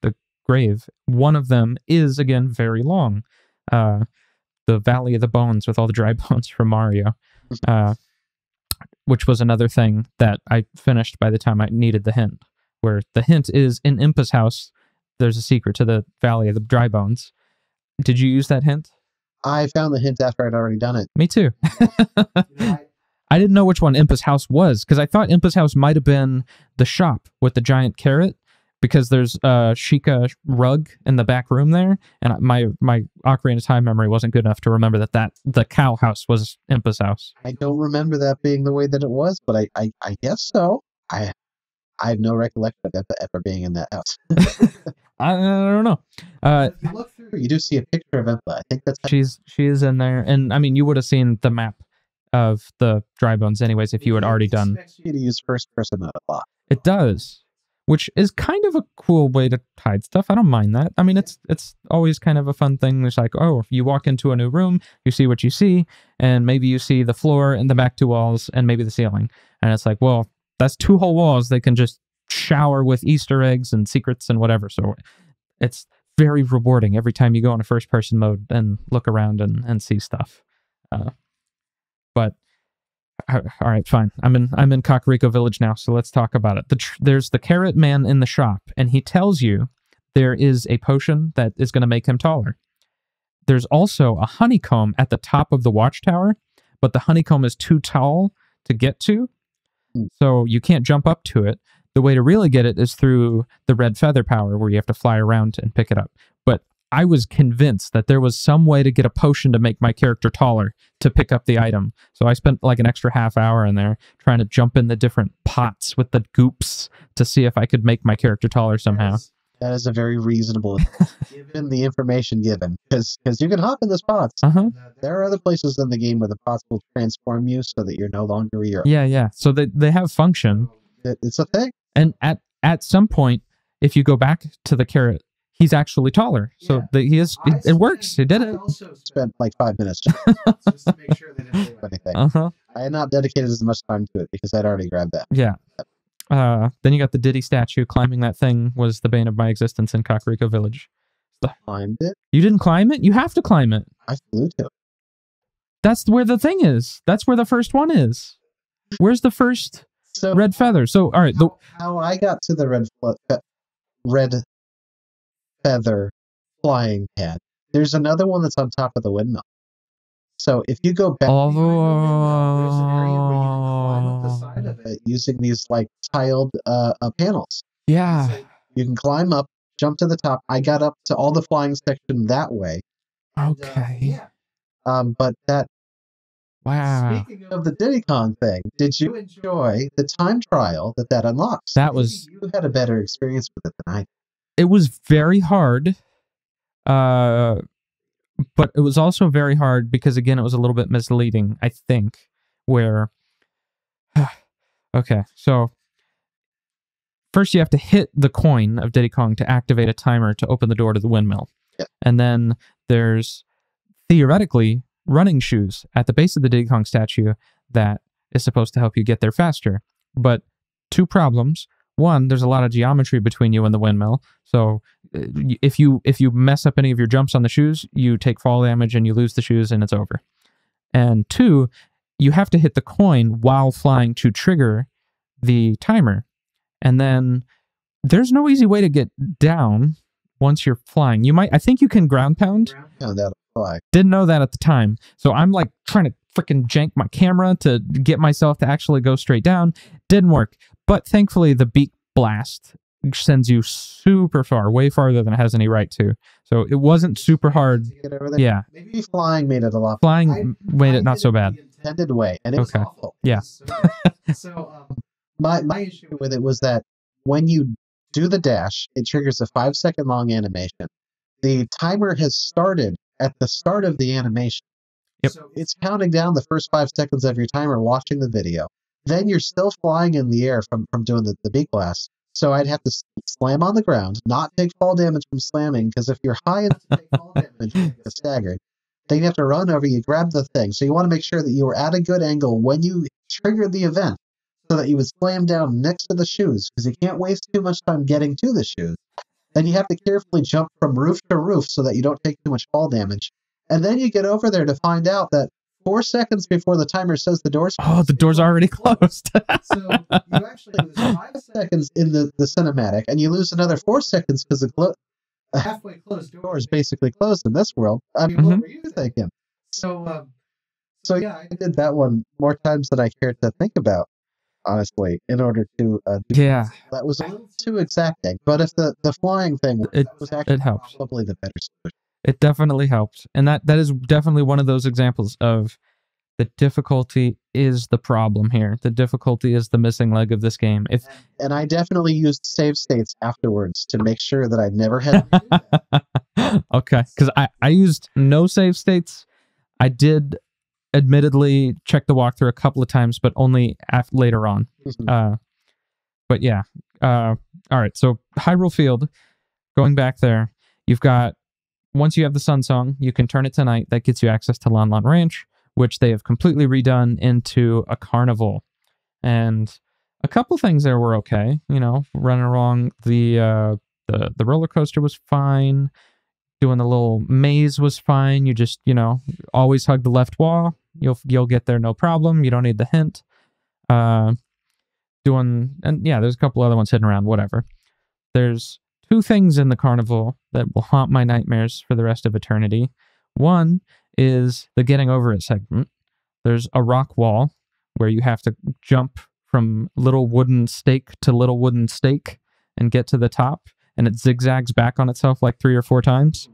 grave. One of them is, again, very long. The Valley of the Bones with all the dry bones from Mario, which was another thing that I finished by the time I needed the hint, where the hint is in Impa's house, there's a secret to the Valley of the Dry Bones. Did you use that hint? I found the hint after I'd already done it. Me too. I didn't know which one Impa's house was, because I thought Impa's house might have been the shop with the giant carrot, because there's a Sheikah rug in the back room there, and my Ocarina of Time memory wasn't good enough to remember that the cow house was Impa's house. I don't remember that being the way that it was, but I guess so. I have no recollection of Impa ever being in that house. I don't know. If you look through, you do see a picture of Impa. I think that's she is in there, and I mean, you would have seen the map of the dry bones anyways if you had already done. It expects you to use first person mode a lot. It does, which is kind of a cool way to hide stuff. I don't mind that. I mean, it's always kind of a fun thing. It's like, oh, if you walk into a new room, you see what you see, and maybe you see the floor and the back 2 walls and maybe the ceiling, and it's like, well, that's 2 whole walls. They can just shower with Easter eggs and secrets and whatever. So it's very rewarding every time you go into first person mode and look around and see stuff. But all right, fine. I'm in Kakariko Village now, so let's talk about it. There's the carrot man in the shop, and he tells you there is a potion that is going to make him taller. There's also a honeycomb at the top of the watchtower, but the honeycomb is too tall to get to, so you can't jump up to it. The way to really get it is through the red feather power, where you have to fly around and pick it up. But I was convinced that there was some way to get a potion to make my character taller to pick up the item. So I spent like an extra half hour in there trying to jump in the different pots with the goops to see if I could make my character taller somehow. That is a very reasonable, given the information given, because you can hop in the pots. There are other places in the game where the pots will transform you so that you're no longer your. Yeah. So they have function. It's a thing. And at some point, if you go back to the carrot, he's actually taller. So it works. He did it. I also spent like 5 minutes just to make sure they didn't do anything. I had not dedicated as much time to it because I'd already grabbed that. Yeah. Then you got the Diddy statue. Climbing that thing was the bane of my existence in Kakariko Village. Climbed it. You didn't climb it? You have to climb it. I flew to it. That's where the thing is. That's where the first one is. Where's the first red feather? So, all right. How I got to the red feather flying pad. There's another one that's on top of the windmill. So if you go back, there's an area where you can climb up the side of it using these like tiled panels. Yeah. So you can climb up, jump to the top. I got up to all the flying section that way. Okay. But that. Wow. Speaking of the Diddy Kong thing, did you enjoy the time trial that unlocks? That was. You had a better experience with it than I did. It was very hard. But it was also very hard because, again, it was a little bit misleading, I think, where... Okay, so first you have to hit the coin of Diddy Kong to activate a timer to open the door to the windmill. Yep. And then there's, theoretically, running shoes at the base of the Diddy Kong statue that is supposed to help you get there faster. But two problems. One, there's a lot of geometry between you and the windmill, so if you mess up any of your jumps on the shoes, you take fall damage and you lose the shoes and it's over. And two, you have to hit the coin while flying to trigger the timer. And then there's no easy way to get down once you're flying. I think you can ground pound. Didn't know that at the time. So I'm like trying to freaking jank my camera to get myself to actually go straight down. Didn't work. But thankfully, the beak blast sends you super far, way farther than it has any right to. So it wasn't super hard. Yeah. Maybe flying made it a lot. Flying made it not so bad. Intended way, and it was awful. Yeah. So my issue with it was that when you do the dash, it triggers a 5-second long animation. The timer has started at the start of the animation. Yep. So it's counting down the first 5 seconds of your timer watching the video. Then you're still flying in the air from doing the beak blast. So I'd have to slam on the ground, not take fall damage from slamming, because if you're high enough to take fall damage, you get staggered. Then you have to run over, you grab the thing. So you want to make sure that you were at a good angle when you trigger the event so that you would slam down next to the shoes, because you can't waste too much time getting to the shoes. Then you have to carefully jump from roof to roof so that you don't take too much fall damage. And then you get over there to find out that 4 seconds before the timer says the door's closed. Oh, the door's already closed. So you actually lose 5 seconds in the cinematic, and you lose another 4 seconds because the halfway closed door is basically closed in this world. I mean, what were you thinking? So yeah, I did that one more times than I cared to think about, honestly, in order to yeah. That was a little too exacting. But if the flying thing was actually probably the better solution. It definitely helped. And that is definitely one of those examples of the difficulty is the problem here. The difficulty is the missing leg of this game. And I definitely used save states afterwards to make sure that I never had to do that. Okay, because I used no save states. I did admittedly check the walkthrough a couple of times, but only later on. Mm-hmm. But yeah. All right, so Hyrule Field, going back there, you've got, once you have the Sun Song, you can turn it to night. That gets you access to Lon Lon Ranch, which they have completely redone into a carnival. And a couple things there were okay. You know, running along the roller coaster was fine. Doing the little maze was fine. You just, always hug the left wall. You'll get there no problem. You don't need the hint. And yeah, there's a couple other ones hidden around, whatever. There's 2 things in the carnival that will haunt my nightmares for the rest of eternity. One is the getting over it segment. There's a rock wall where you have to jump from little wooden stake to little wooden stake and get to the top, and it zigzags back on itself like 3 or 4 times.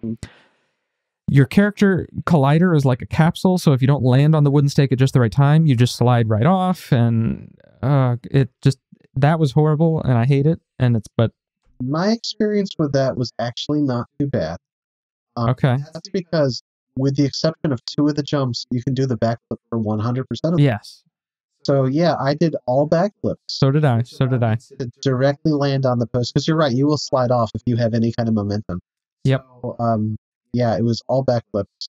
Your character collider is like a capsule, so if you don't land on the wooden stake at just the right time, you just slide right off, and that was horrible, and I hate it. But my experience with that was actually not too bad. Okay. That's because, with the exception of 2 of the jumps, you can do the backflip for 100% of them. Yes. So yeah, I did all backflips. So did I. To directly land on the post, because you're right, you will slide off if you have any kind of momentum. Yep. So, yeah, it was all backflips,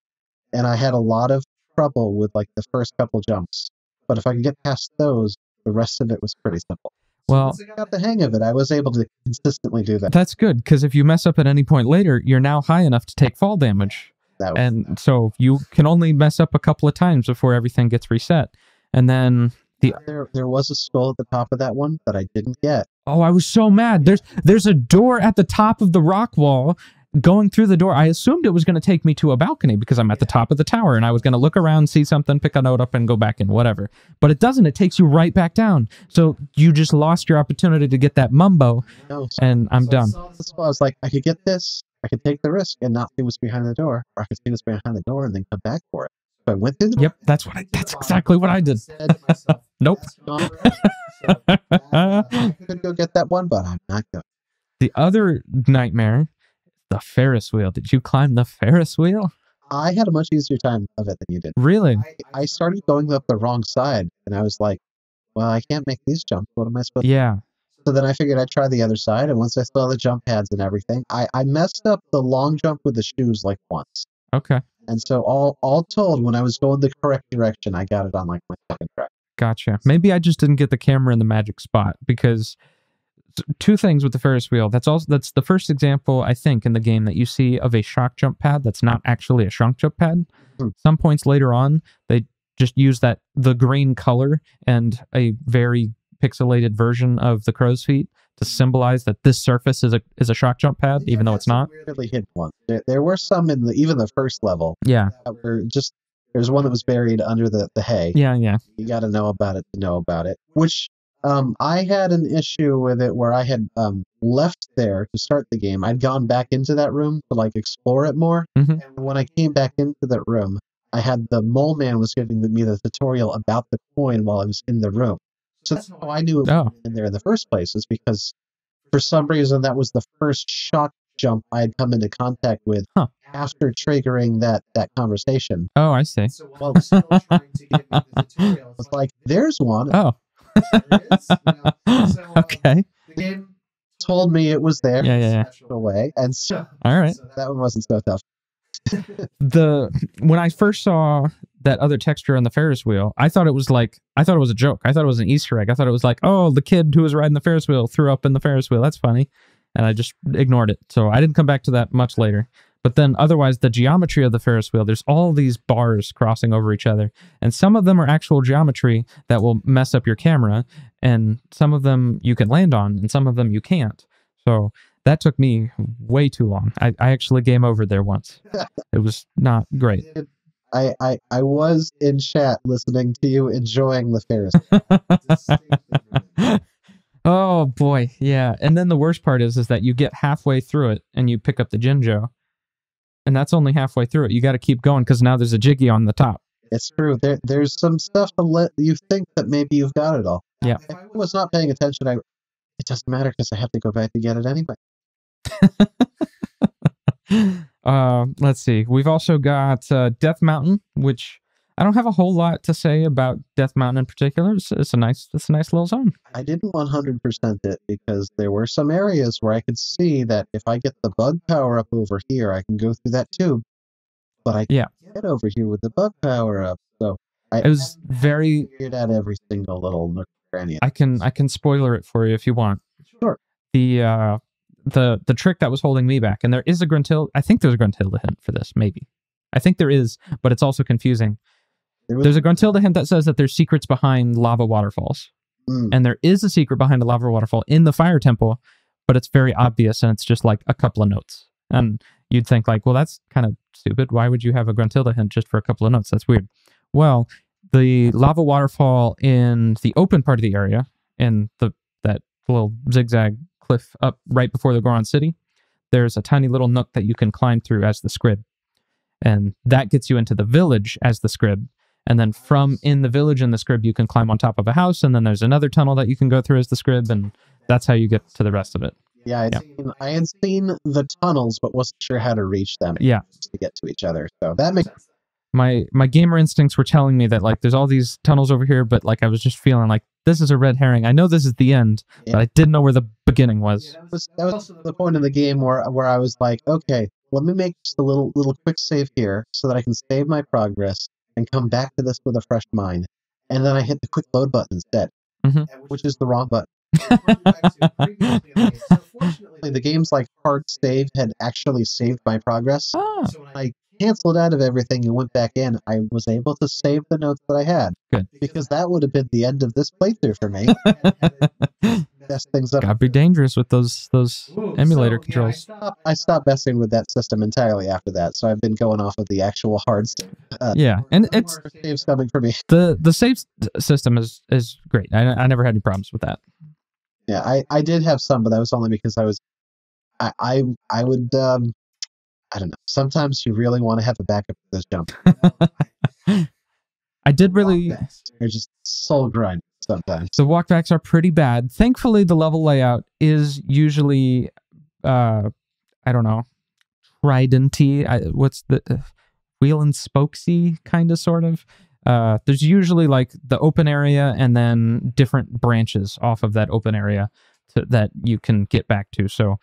and I had a lot of trouble with like the first couple jumps. But if I could get past those, the rest of it was pretty simple. Well, once I got the hang of it, I was able to consistently do that. that's good, because if you mess up at any point later, you're now high enough to take fall damage. And so you can only mess up a couple of times before everything gets reset. And then there was a skull at the top of that one that I didn't get. Oh, I was so mad. There's a door at the top of the rock wall. Going through the door, I assumed it was going to take me to a balcony because I'm at the top of the tower, and I was going to look around, see something, pick a note up, and go back in, whatever. But it doesn't. It takes you right back down. So you just lost your opportunity to get that mumbo, and I'm done. So I was like, I could get this. I could take the risk and not see what's behind the door, or I could see what's behind the door and then come back for it. So I went through the door. Yep, that's exactly what I did. Nope. I could go get that one, but I'm not going. The other nightmare, the Ferris wheel. Did you climb the Ferris wheel? I had a much easier time of it than you did. Really? I started going up the wrong side, and I was like, well, I can't make these jumps. What am I supposed to do? Yeah. So then I figured I'd try the other side, and once I saw the jump pads and everything, I messed up the long jump with the shoes like once. Okay. And so all told, when I was going the correct direction, I got it on like my second try. Gotcha. Maybe I just didn't get the camera in the magic spot, because two things with the Ferris wheel. That's the first example, I think, in the game that you see of a shock jump pad that's not actually a shock jump pad. Some points later on, they just use the green color and a very pixelated version of the crow's feet to symbolize that this surface is a shock jump pad, even though it's not. Weirdly hidden one. There were some in even the first level. Yeah. That were just, there's one that was buried under the hay. Yeah, yeah. You got to know about it to know about it. Which I had an issue with it where I had left there to start the game. I'd gone back into that room to like explore it more. Mm-hmm. And when I came back into that room, I had the mole man was giving me the tutorial about the coin while I was in the room. So that's how I knew it was in there in the first place, is because for some reason that was the first shock jump I had come into contact with after triggering that conversation. Oh, I see. So while I was still trying to get me the tutorial, I was like, there's one. Oh. Okay. The game told me it was there. Yeah. Away, and so all right. So that one wasn't so tough. When I first saw that other texture on the Ferris wheel, I thought it was a joke. I thought it was an Easter egg. I thought it was like, oh, the kid who was riding the Ferris wheel threw up in the Ferris wheel. That's funny. And I just ignored it. So I didn't come back to that much later. But then otherwise, the geometry of the Ferris wheel, there's all these bars crossing over each other. And some of them are actual geometry that will mess up your camera. And some of them you can land on, and some of them you can't. So that took me way too long. I actually game over there once. It was not great. I was in chat listening to you enjoying the Ferris. Oh boy, yeah. And then the worst part is that you get halfway through it and you pick up the Jinjo, and that's only halfway through it. You got to keep going because now there's a Jiggy on the top. It's true. There's some stuff to let you think that maybe you've got it all. Yeah. If I was not paying attention, it doesn't matter because I have to go back to get it anyway. Let's see. We've also got Death Mountain, which I don't have a whole lot to say about Death Mountain in particular. It's a nice little zone. I didn't 100% it because there were some areas where I could see that if I get the bug power up over here, I can go through that tube. But I can't get over here with the bug power up. So it was very figured out every single little nook and cranny. I can spoiler it for you if you want. Sure. The trick that was holding me back, and there is a Gruntilda. I think there's a Gruntilda hint for this, maybe. I think there is, but it's also confusing. There's a Gruntilda hint that says that there's secrets behind lava waterfalls. And there is a secret behind a lava waterfall in the Fire Temple, but it's very obvious, and it's just like a couple of notes. And you'd think like, well, that's kind of stupid. Why would you have a Gruntilda hint just for a couple of notes? That's weird. Well, the lava waterfall in the open part of the area, in that little zigzag cliff up right before the Goron City, there's a tiny little nook that you can climb through as the scrib. And that gets you into the village as the scrib. And then from in the village and the scrib, you can climb on top of a house, and then there's another tunnel that you can go through as the scrib, and that's how you get to the rest of it. Yeah, I had seen the tunnels, but wasn't sure how to reach them. Yeah, to get to each other. So that makes sense. My gamer instincts were telling me that like there's all these tunnels over here, but like I was just feeling like this is a red herring. I know this is the end, but I didn't know where the beginning was. Yeah, that was the point in the game where I was like, okay, let me make just a little quick save here so that I can save my progress and come back to this with a fresh mind. And then I hit the quick load button instead, which is the wrong button. The game's like hard save had actually saved my progress. Ah, So when I canceled out of everything and went back in, I was able to save the notes that I had. good. Because that would have been the end of this playthrough for me. Mess things up. Gotta be dangerous with those emulator controls. I stopped messing with that system entirely after that, so I've been going off of the actual hard save. Yeah, and it's Saves coming for me. the save system is great. I never had any problems with that. Yeah, I did have some, but that was only because I would I don't know. Sometimes you really want to have a backup for this jump. I did really. They're just soul grind sometimes. The walkbacks are pretty bad. Thankfully, the level layout is usually, I don't know, tridenty. What's the wheel and spokesy kind of sort of. There's usually like the open area and then different branches off of that open area that you can get back to. So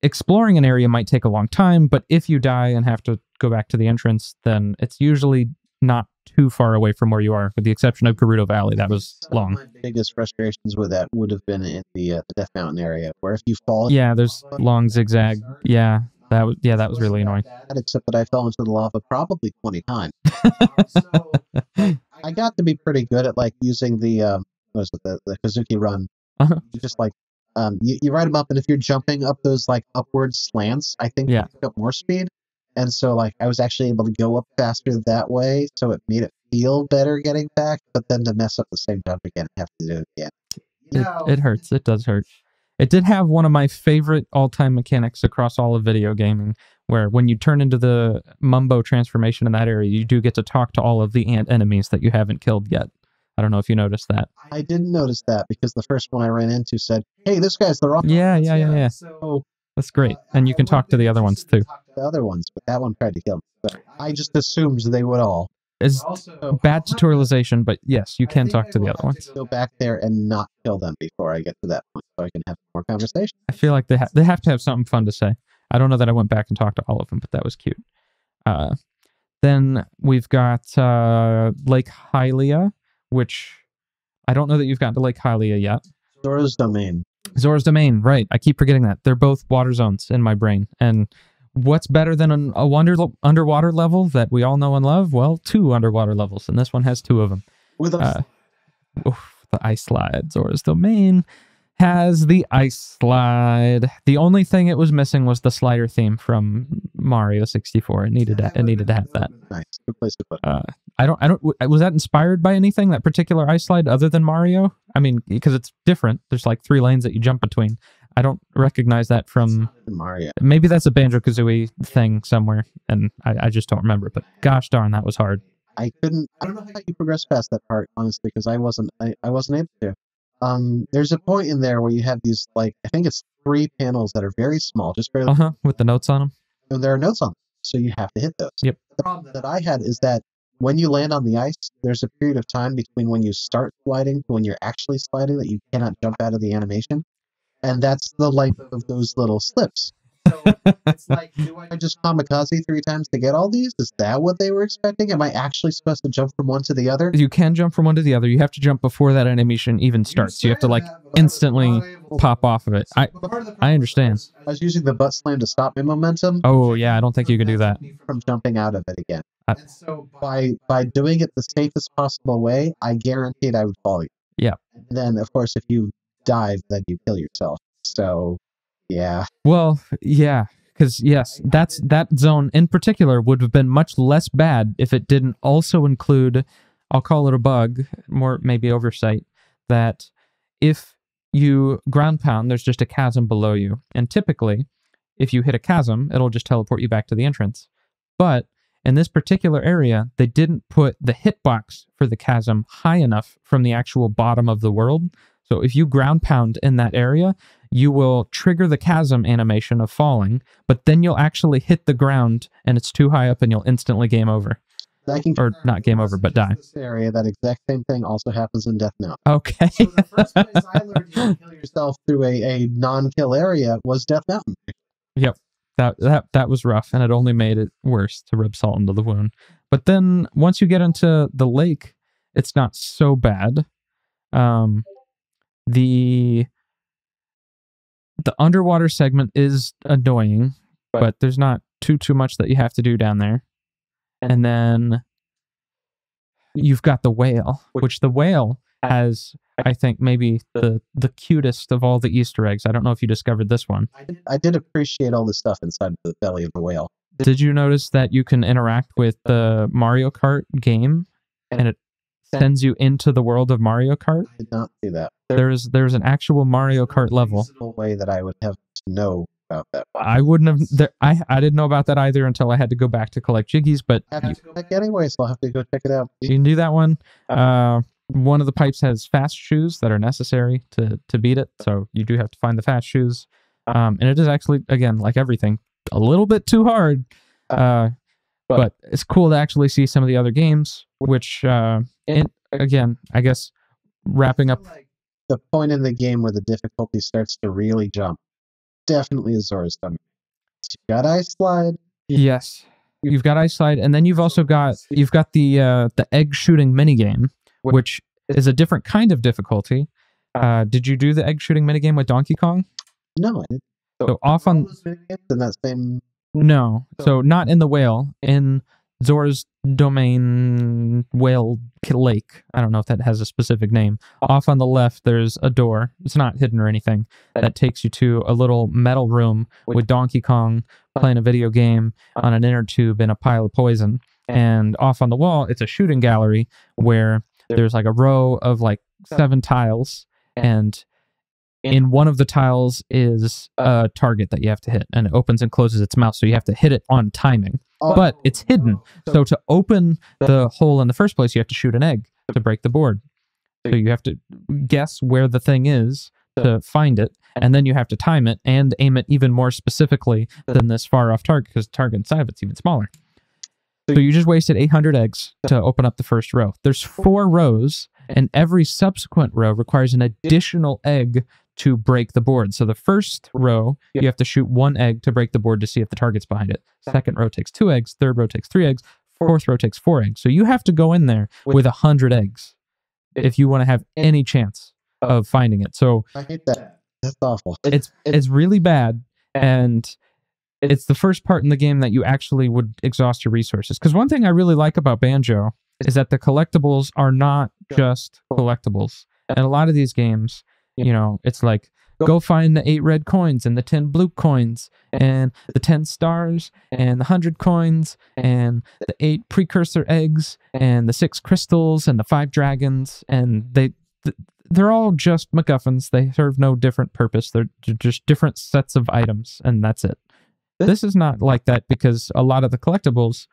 exploring an area might take a long time, but if you die and have to go back to the entrance, then it's usually not too far away from where you are, with the exception of Gerudo Valley. That was long. My biggest frustrations with that would have been in the Death Mountain area, where if you fall... Yeah, there's long zigzag. Yeah, that was really annoying. Except that I fell into the lava probably 20 times. I got to be pretty good at like using the the Kazuki run. Uh-huh. You just like you ride them up, and if you're jumping up those like upward slants, I think you pick up more speed. And so like I was actually able to go up faster that way, so it made it feel better getting back. But then to mess up the same jump again, I have to do it again. It hurts. It does hurt. It did have one of my favorite all-time mechanics across all of video gaming, where when you turn into the Mumbo transformation in that area, you do get to talk to all of the ant enemies that you haven't killed yet. I don't know if you noticed that. I didn't notice that because the first one I ran into said, "Hey, this guy's the wrong." Yeah. So that's great, and you can talk to the other ones too. The other ones, but that one tried to kill me. So I just assumed they would all. It's bad tutorialization, but yes, you can talk to the other ones. Go back there and not kill them before I get to that point, so I can have more conversation. I feel like they have to have something fun to say. I don't know that I went back and talked to all of them, but that was cute. Then we've got Lake Hylia, which I don't know that you've gotten to Lake Hylia yet. Zora's Domain. Zora's Domain, right. I keep forgetting that. They're both water zones in my brain. And what's better than a underwater level that we all know and love? Well, 2 underwater levels, and this one has 2 of them. With the ice slide. Zora's Domain has the ice slide. The only thing it was missing was the slider theme from Mario 64. It needed to have that. Nice. Good place to put it. I don't was that inspired by anything, that particular ice slide, other than Mario? I mean, because it's different. There's like 3 lanes that you jump between. I don't recognize that from Mario. Maybe that's a Banjo-Kazooie thing somewhere, and I just don't remember. But gosh darn, that was hard. I don't know how you progressed past that part, honestly, because I wasn't able to. There's a point in there where you have these, like, I think it's 3 panels that are very small, just barely. With the notes on them. And there are notes on them, so you have to hit those. Yep. The problem that I had is that when you land on the ice, there's a period of time between when you start sliding to when you're actually sliding that you cannot jump out of the animation. And that's the length of those little slips. So it's like, do I just kamikaze 3 times to get all these? Is that what they were expecting? Am I actually supposed to jump from one to the other? You can jump from one to the other. You have to jump before that animation even starts. You have to like instantly pop off of it. I understand. I was using the butt slam to stop my momentum. Oh yeah, I don't think you could do that. From jumping out of it again. And so by doing it the safest possible way, I guaranteed I would fall. Yeah. And then of course if you dive, then you kill yourself. So yeah. Well, yeah, because yes, that zone in particular would have been much less bad if it didn't also include, I'll call it a bug, more maybe oversight, that if you ground pound, there's just a chasm below you. And typically, if you hit a chasm, it'll just teleport you back to the entrance. But in this particular area, they didn't put the hitbox for the chasm high enough from the actual bottom of the world. So if you ground pound in that area, you will trigger the chasm animation of falling, but then you'll actually hit the ground and it's too high up and you'll instantly game over. Or not game over, but die. This area, that exact same thing also happens in Death Mountain. Okay. So the first place I learned you can kill yourself through a non-kill area was Death Mountain. Yep. That was rough, and it only made it worse to rub salt into the wound. But then once you get into the lake, it's not so bad. The the underwater segment is annoying, but there's not too much that you have to do down there. And then you've got the whale, which the whale has, I think, maybe the cutest of all the Easter eggs. I don't know if you discovered this one. I did appreciate all the stuff inside the belly of the whale. Did you notice that you can interact with the Mario Kart game, and it sends you into the world of Mario Kart? I did not see that. There's an actual Mario Kart level. No way that I would have to know about that. I wouldn't have. I didn't know about that either until I had to go back to collect Jiggies. But I have to go back anyway, so I'll have to go check it out. You can do that one. One of the pipes has fast shoes that are necessary to beat it, so you do have to find the fast shoes. And it is actually, again, like everything, a little bit too hard. But it's cool to actually see some of the other games, which, again, I guess wrapping up. The point in the game where the difficulty starts to really jump definitely is Zora's Thunder. You've got Ice Slide. Yes, you've got Ice Slide, and then you've also got the egg shooting minigame, which is a different kind of difficulty. Did you do the egg shooting minigame with Donkey Kong? No, I didn't. So off on in that same. No, so not in the whale, in Zora's Domain Whale Lake. I don't know if that has a specific name. Off on the left, there's a door. It's not hidden or anything. That takes you to a little metal room with Donkey Kong playing a video game on an inner tube in a pile of poison. And off on the wall, it's a shooting gallery where there's like a row of like 7 tiles, and in one of the tiles is a target that you have to hit, and it opens and closes its mouth, so you have to hit it on timing. But it's hidden, so to open the hole in the first place, you have to shoot an egg to break the board. So you have to guess where the thing is to find it, and then you have to time it and aim it even more specifically than this far-off target, because the target inside of it's even smaller. So you just wasted 800 eggs to open up the first row. There's 4 rows, and every subsequent row requires an additional egg to break the board. So the first row, you have to shoot 1 egg to break the board to see if the target's behind it. Second row takes 2 eggs. Third row takes 3 eggs. Fourth row takes 4 eggs. So you have to go in there with 100 eggs if you want to have any chance of finding it. So I hate that. That's awful. It's really bad, and it's the first part in the game that you actually would exhaust your resources. Because one thing I really like about Banjo is that the collectibles are not just collectibles. And a lot of these games, you know, it's like, go find the 8 red coins and the 10 blue coins and the 10 stars and the 100 coins and the 8 precursor eggs and the 6 crystals and the 5 dragons. And they're all just MacGuffins. They serve no different purpose. They're just different sets of items, and that's it. This is not like that, because a lot of the collectibles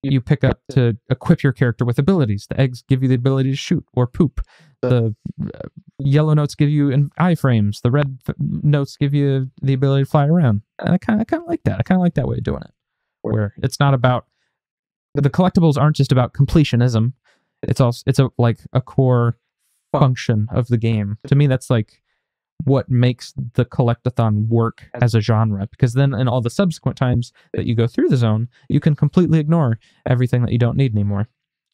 you pick up to equip your character with abilities. The eggs give you the ability to shoot or poop. The yellow notes give you iframes. The red notes give you the ability to fly around. And I kind of like that. I kind of like that way of doing it, where it's not about, the collectibles aren't just about completionism. It's like a core function of the game. To me, that's like what makes the collectathon work as a genre, because then in all the subsequent times that you go through the zone, you can completely ignore everything that you don't need anymore,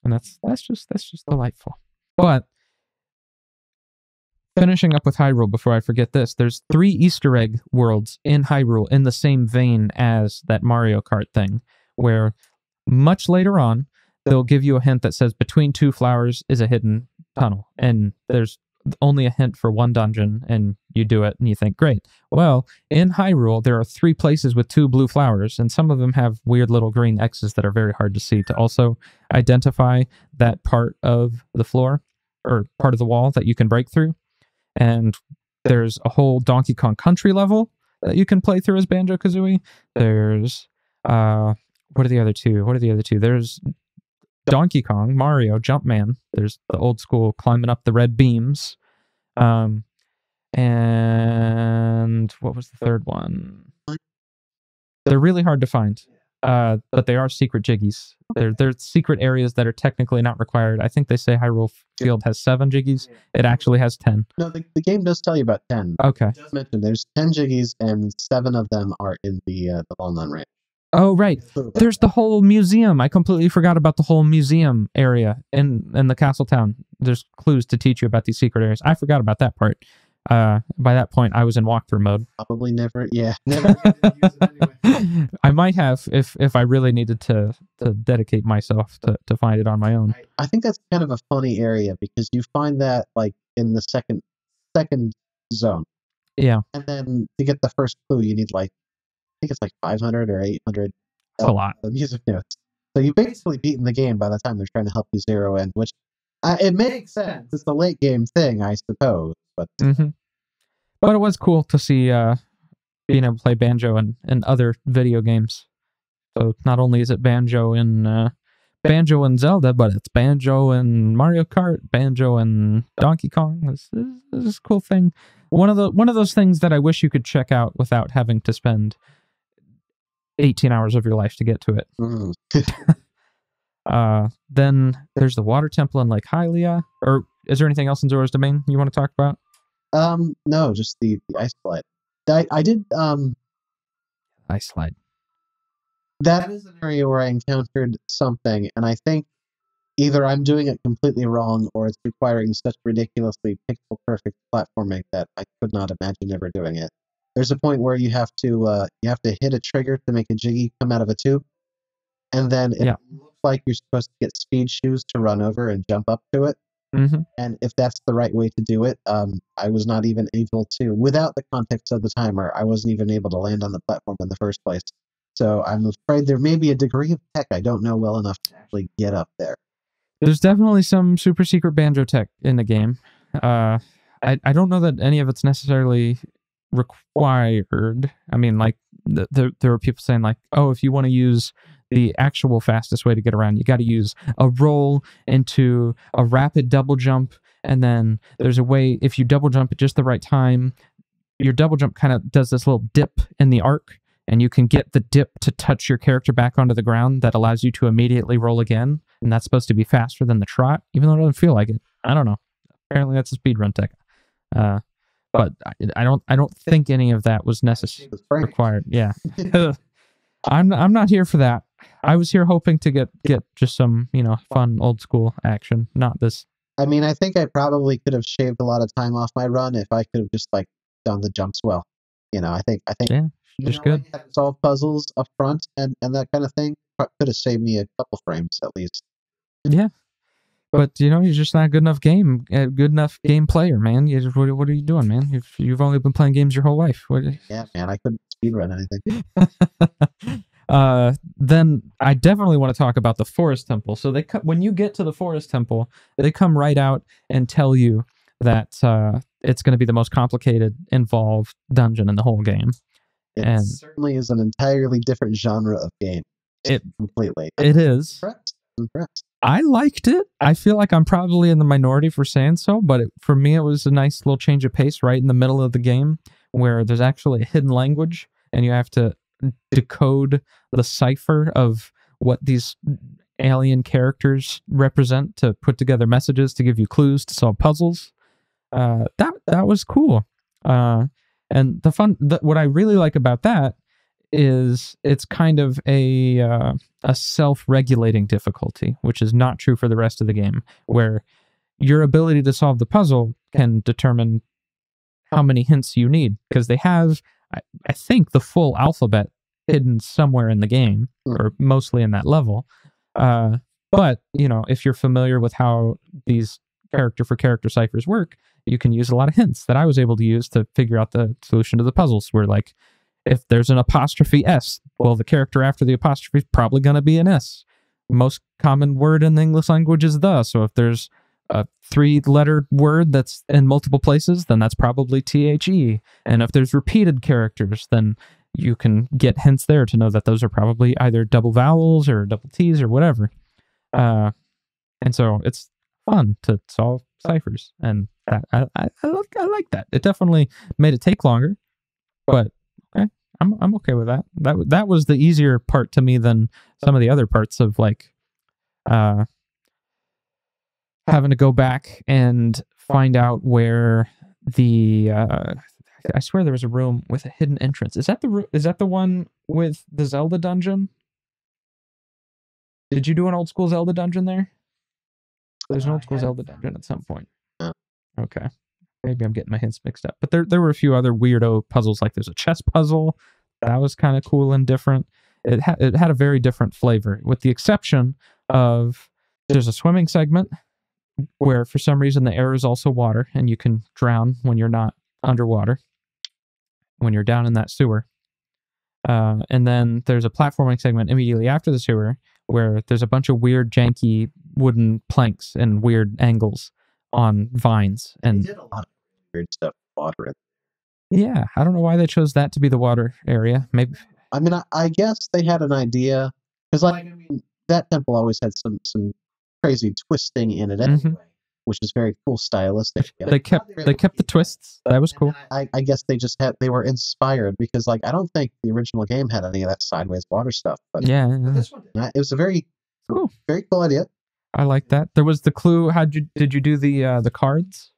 and that's just delightful. But finishing up with Hyrule before I forget this, there's 3 Easter egg worlds in Hyrule in the same vein as that Mario Kart thing, where much later on they'll give you a hint that says between 2 flowers is a hidden tunnel, and there's only a hint for 1 dungeon, and you do it and you think, great. Well, in Hyrule, there are 3 places with 2 blue flowers, and some of them have weird little green X's that are very hard to see to also identify that part of the floor or part of the wall that you can break through. And there's a whole Donkey Kong Country level that you can play through as Banjo-Kazooie. There's, what are the other two? There's Donkey Kong, Mario, Jumpman. There's the old school climbing up the red beams. And what was the third one? They're really hard to find, but they are secret Jiggies. They're secret areas that are technically not required. I think they say Hyrule Field has 7 Jiggies. It actually has 10. No, the game does tell you about 10. Okay. Just mentioned there's 10 Jiggies, and 7 of them are in the Walnut Ranch. Oh, right. There's the whole museum. I completely forgot about the whole museum area in the castle town. There's clues to teach you about these secret areas. I forgot about that part. By that point, I was in walkthrough mode. Probably never. Yeah, never use it anyway. I might have if I really needed to dedicate myself to find it on my own. I think that's kind of a funny area because you find that like in the second zone. Yeah. And then to get the first clue, you need like, I think it's like 500 or 800. It's a lot. Music notes. So you've basically beaten the game by the time they're trying to help you zero in, which it makes sense. It's a late game thing, I suppose. But but it was cool to see being able to play Banjo in other video games. So not only is it Banjo in Zelda, but it's Banjo in Mario Kart, Banjo in Donkey Kong. This is a cool thing. One of those things that I wish you could check out without having to spend 18 hours of your life to get to it. Then there's the water temple in Lake Hylia. Or is there anything else in Zora's Domain you want to talk about? No, just the ice slide. I did ice slide. That is an area where I encountered something, and I think either I'm doing it completely wrong or it's requiring such ridiculously pixel perfect platforming that I could not imagine ever doing it. There's a point where you have to hit a trigger to make a Jiggy come out of a tube, and then it looks like you're supposed to get speed shoes to run over and jump up to it. And if that's the right way to do it, I was not even able to, without the context of the timer, I wasn't even able to land on the platform in the first place. So I'm afraid there may be a degree of tech I don't know well enough to actually get up there. There's definitely some super secret banjo tech in the game. I don't know that any of it's necessarily required. I mean, like, there are people saying, like, oh, if you want to use the actual fastest way to get around, you got to use a roll into a rapid double jump, and then there's a way, if you double jump at just the right time, your double jump kind of does this little dip in the arc, and you can get the dip to touch your character back onto the ground that allows you to immediately roll again, and that's supposed to be faster than the trot, even though it doesn't feel like it. I don't know. Apparently that's a speedrun tech. But I don't think any of that was necessarily required. Yeah. I'm not here for that. I was here hoping to get just some, fun old school action, not this. I mean, I think I probably could have shaved a lot of time off my run if I could have just like done the jumps well. I think yeah, just good. Solve puzzles up front and that kind of thing could have saved me a couple frames at least. Yeah. But you're just not a good enough game player, man. What are you doing, man? You've only been playing games your whole life. Yeah, man, I couldn't speedrun anything. Then I definitely want to talk about the Forest Temple. So when you get to the Forest Temple, they come right out and tell you that it's going to be the most complicated, involved dungeon in the whole game. It certainly is an entirely different genre of game. Completely. It is. Impressed. I liked it. I feel like I'm probably in the minority for saying so, but for me, it was a nice little change of pace right in the middle of the game where there's actually a hidden language and you have to decode the cipher of what these alien characters represent to put together messages to give you clues to solve puzzles. That was cool. And what I really like about that is it's kind of a self-regulating difficulty, which is not true for the rest of the game, where your ability to solve the puzzle can determine how many hints you need, because they have, I think, the full alphabet hidden somewhere in the game, or mostly in that level. But, if you're familiar with how these character-for-character ciphers work, you can use a lot of hints that I was able to use to figure out the solution to the puzzles, where, like, if there's an apostrophe S, well, the character after the apostrophe is probably going to be an S. Most common word in the English language is the, so if there's a 3-letter word that's in multiple places, then that's probably THE. And if there's repeated characters, then you can get hints there to know that those are probably either double vowels or double T's or whatever. And so it's fun to solve ciphers, and that I like that. It definitely made it take longer, but okay, I'm okay with that. That was the easier part to me than some of the other parts of, like, having to go back and find out where the I swear there was a room with a hidden entrance. Is that the one with the Zelda dungeon? Did you do an old school Zelda dungeon there? There's an old school Zelda dungeon at some point. Okay. Maybe I'm getting my hints mixed up. But there were a few other weirdo puzzles, like there's a chess puzzle. That was kind of cool and different. It had a very different flavor, with the exception of there's a swimming segment where for some reason the air is also water, and you can drown when you're not underwater, when you're down in that sewer. And then there's a platforming segment immediately after the sewer where there's a bunch of weird, janky wooden planks and weird angles on vines. And They did a lot of weird stuff with water in. Yeah, I don't know why they chose that to be the water area. Maybe. I mean, I guess they had an idea, because like, I mean, that temple always had some crazy twisting in it anyway, which is very cool stylistic. They kept the twists. That was cool. I guess they were inspired, because like I don't think the original game had any of that sideways water stuff. But Yeah, this one did. It was a very cool, very cool idea. I like that. There was the clue. Did you do the cards?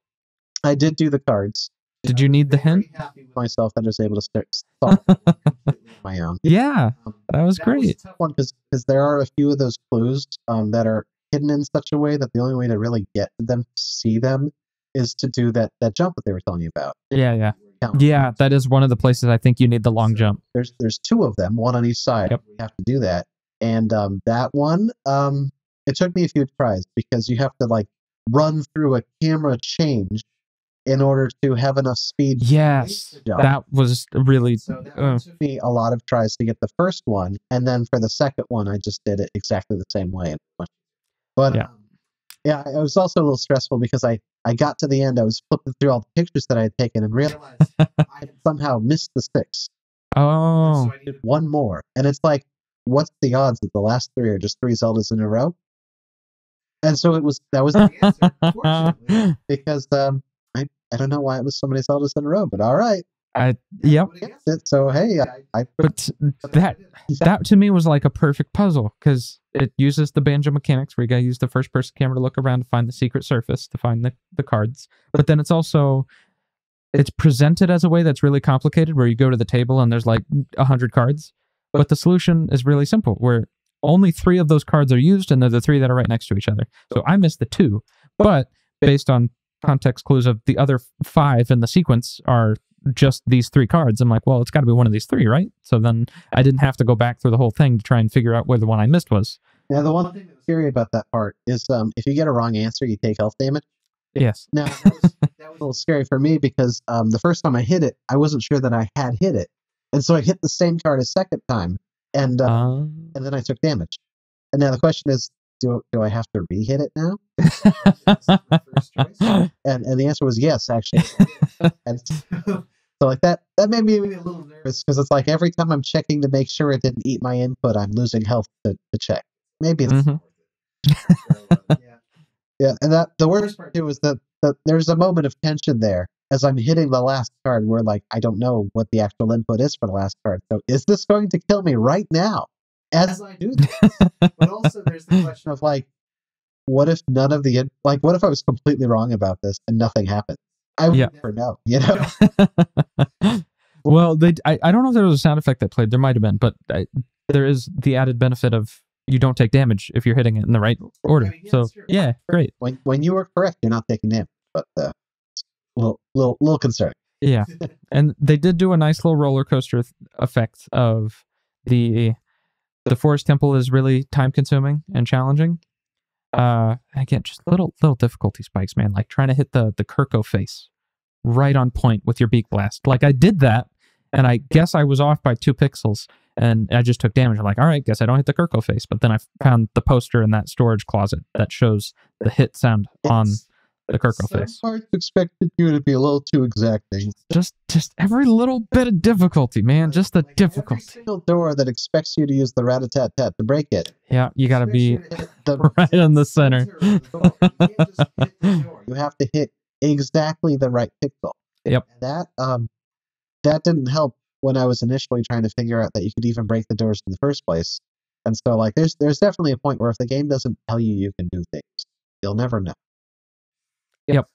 I did do the cards. Did you need the hint? Happy with myself that I was able to solve completely on my own. Yeah, that was great. Was a tough one, because there are a few of those clues that are hidden in such a way that the only way to really get to them, see them, is to do that jump that they were telling you about. Yeah. That is one of the places I think you need the long jump. There's two of them, one on each side. Yep. You have to do that, and that one, it took me a few tries, because you have to like run through a camera change in order to have enough speed. Yes, that was really. So that took me a lot of tries to get the first one, and then for the second one, I just did it exactly the same way. But yeah, it was also a little stressful, because I got to the end, I was flipping through all the pictures that I had taken and realized I had somehow missed the 6. Oh. So I did one more, and it's like, what's the odds that the last 3 are just 3 Zeldas in a row? And so that was the answer, unfortunately, because I don't know why it was so many Zeldas in a row, but all right. Yep. So hey, but that to me was like a perfect puzzle, because it uses the banjo mechanics where you gotta use the first person camera to look around to find the secret surface, to find the cards. But then it's presented as a way that's really complicated, where you go to the table and there's like 100 cards. But the solution is really simple, where only 3 of those cards are used, and they're the 3 that are right next to each other. So I missed the 2, but based on context clues of the other 5 in the sequence are just these 3 cards. I'm like, well, it's got to be one of these 3, right? So then I didn't have to go back through the whole thing to try and figure out where the one I missed was. Yeah, the one thing that's scary about that part is if you get a wrong answer, you take health damage. Yes. Now, that was a little scary for me, because the first time I hit it, I wasn't sure that I had hit it. And so I hit the same card a second time, and then I took damage. And now the question is, do I have to re-hit it now? And the answer was yes, actually. And so like that made me a little nervous, because it's like every time I'm checking to make sure it didn't eat my input, I'm losing health to check. Maybe it's yeah. And the worst part too was that there's a moment of tension there as I'm hitting the last card, where like I don't know what the actual input is for the last card. So is this going to kill me right now as I do this? But also there's the question of like, what if what if I was completely wrong about this and nothing happened? I would never know, you know? Well, I don't know if there was a sound effect that played. There might have been, but there is the added benefit of you don't take damage if you're hitting it in the right order. I mean, so yeah, great. When you were correct, you're not taking damage, but little concerning. Yeah, and they did do a nice little roller coaster effect of the forest temple is really time consuming and challenging. Again, just little difficulty spikes, man. Like trying to hit the Kirko face right on point with your beak blast. Like I did that, and I guess I was off by 2 pixels, and I just took damage. I'm like, all right, guess I don't hit the Kirko face. But then I found the poster in that storage closet that shows the hit sound on the Kirko face. Some parts expected you to be a little too exacting. Just every little bit of difficulty, man. Just the difficulty. Every single door that expects you to use the rat-a-tat-tat to break it. Yeah, you got to be right in the center. You have to hit exactly the right pixel. Yep. And that didn't help when I was initially trying to figure out that you could even break the doors in the first place. And so, like, there's definitely a point where if the game doesn't tell you you can do things, you'll never know. Yep.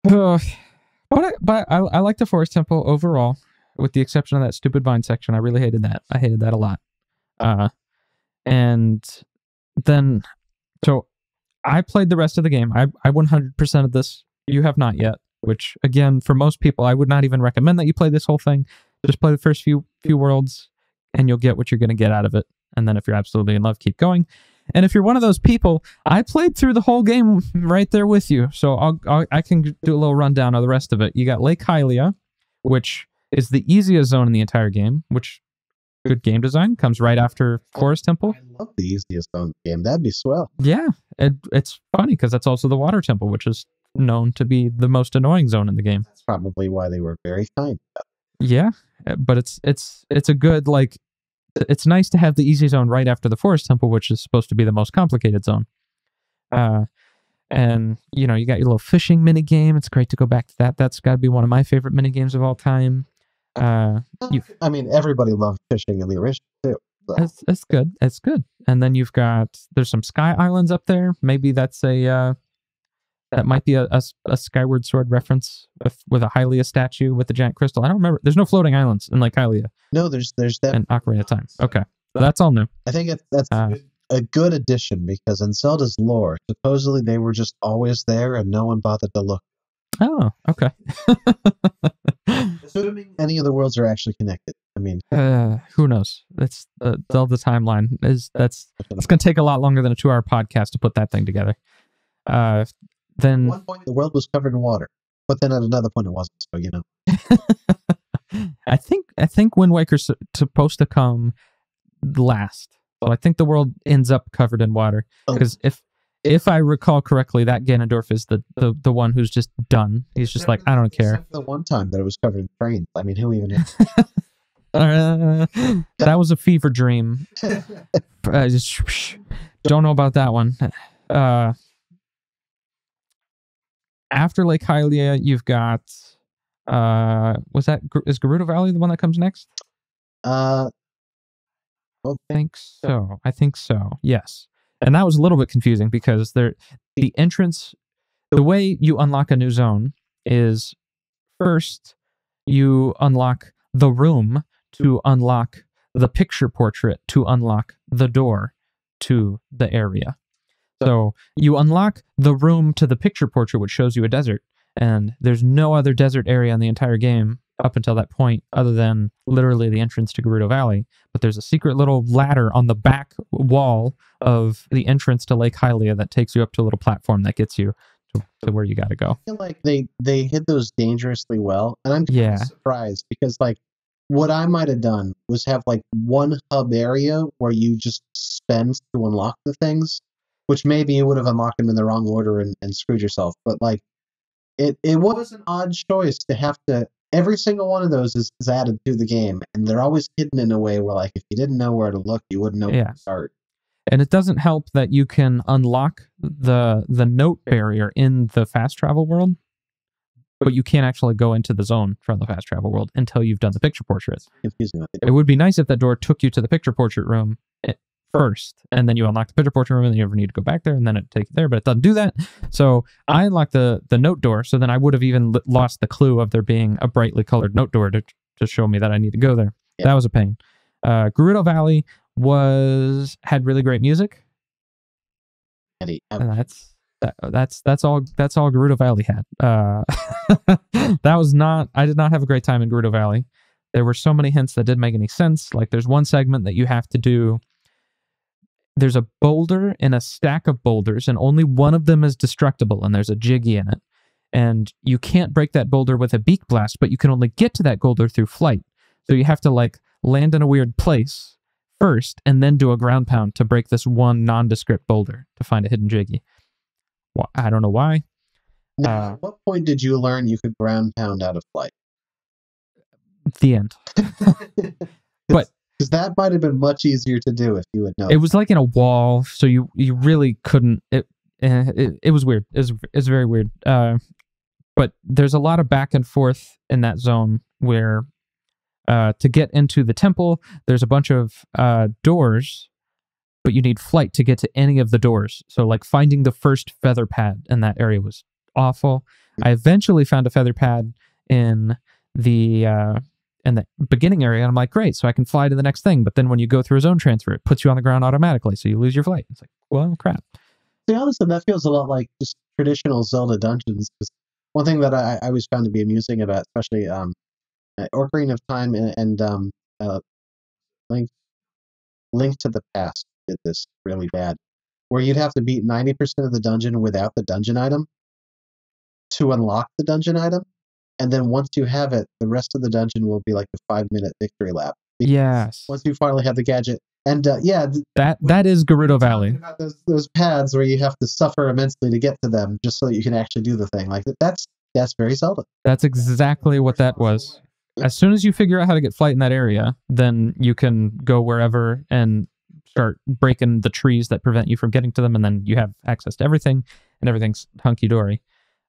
But I like the forest temple overall, with the exception of that stupid vine section. I really hated that. I hated that a lot. And then, so I played the rest of the game. I 100% of this You have not yet, which, again, for most people, I would not even recommend that you play this whole thing. Just play the first few worlds, and you'll get what you're going to get out of it. And then if you're absolutely in love, keep going. And if you're one of those people, I played through the whole game right there with you, so I can do a little rundown of the rest of it. You got Lake Hylia, which is the easiest zone in the entire game, which, good game design, comes right after Forest Temple. I love the easiest zone in the game. That'd be swell. Yeah, it's funny because that's also the Water Temple, which is known to be the most annoying zone in the game. That's probably why they were very kind. Yeah, but it's a good, like, it's nice to have the easy zone right after the Forest Temple, which is supposed to be the most complicated zone. And, you know, you got your little fishing mini game. It's great to go back to that. That's got to be one of my favorite mini games of all time. I mean, everybody loved fishing in the original, too. So. It's good. It's good. And then there's some sky islands up there. Maybe that's that might be a Skyward Sword reference with a Hylia statue with the giant crystal. I don't remember. There's no floating islands in Lake Hylia. No, there's that. And Ocarina of Time. Okay. So that's all new. I think that's a good addition, because in Zelda's lore, supposedly they were just always there and no one bothered to look. Oh, okay. Assuming any of the worlds are actually connected. I mean, who knows? That's the Zelda timeline. It's going to take a lot longer than a 2-hour podcast to put that thing together. Then at one point the world was covered in water, but then at another point it wasn't. So, you know. I think Wind Waker's supposed to come last. So I think the world ends up covered in water, because if I recall correctly, that Ganondorf is the one who's just done. He's just like, I don't care. Except the one time that it was covered in trains. I mean, who even? That was a fever dream. I just don't know about that one. After Lake Hylia, you've got is Gerudo Valley the one that comes next? I think so. Yes. And that was a little bit confusing because the entrance, the way you unlock a new zone is first you unlock the room to unlock the picture portrait to unlock the door to the area. So you unlock the room to the picture portrait, which shows you a desert, and there's no other desert area in the entire game up until that point other than literally the entrance to Gerudo Valley. But there's a secret little ladder on the back wall of the entrance to Lake Hylia that takes you up to a little platform that gets you to where you got to go. I feel like they hid those dangerously well, and I'm kind of surprised, because like what I might have done was have like one hub area where you just spend to unlock the things, which maybe you would have unlocked them in the wrong order and screwed yourself. But like it was an odd choice to have to. Every single one of those is added to the game, and they're always hidden in a way where, like, if you didn't know where to look, you wouldn't know where to start. And it doesn't help that you can unlock the note barrier in the fast travel world, but you can't actually go into the zone from the fast travel world until you've done the picture portrait. Confusing. It would be nice if that door took you to the picture portrait room first, and then you unlock the picture portrait room, and then you ever need to go back there, and then it'd take you there, but it doesn't do that. So I unlocked the note door, so then I would have even lost the clue of there being a brightly colored note door to show me that I need to go there. Yeah. That was a pain. Gerudo Valley had really great music. And that's all Gerudo Valley had. I did not have a great time in Gerudo Valley. There were so many hints that didn't make any sense. Like, there's one segment that you have to do. There's a boulder in a stack of boulders, and only one of them is destructible, and there's a Jiggy in it. And you can't break that boulder with a beak blast, but you can only get to that boulder through flight. So you have to, like, land in a weird place first, and then do a ground pound to break this one nondescript boulder to find a hidden Jiggy. Well, I don't know why. Now, at what point did you learn you could ground pound out of flight? The end. But because that might have been much easier to do if you had known. It was like in a wall, so you really couldn't. It was weird. It's very weird. But there's a lot of back and forth in that zone where to get into the temple, there's a bunch of doors, but you need flight to get to any of the doors. So like finding the first feather pad in that area was awful. I eventually found a feather pad in the beginning area, and I'm like, great, so I can fly to the next thing. But then when you go through a zone transfer, it puts you on the ground automatically, so you lose your flight. It's like, well, crap. To be honest, that feels a lot like just traditional Zelda dungeons. one thing that I always found to be amusing about, especially Ocarina of Time and uh, Link Link to the Past did this really bad, where you'd have to beat 90% of the dungeon without the dungeon item to unlock the dungeon item, and then once you have it, the rest of the dungeon will be like a 5-minute victory lap. Yes. Once you finally have the gadget, and that is Gerudo Valley. About those paths where you have to suffer immensely to get to them, just so that you can actually do the thing. Like that's very Zelda. That's exactly what that was. As soon as you figure out how to get flight in that area, then you can go wherever and start breaking the trees that prevent you from getting to them, and then you have access to everything, and everything's hunky-dory.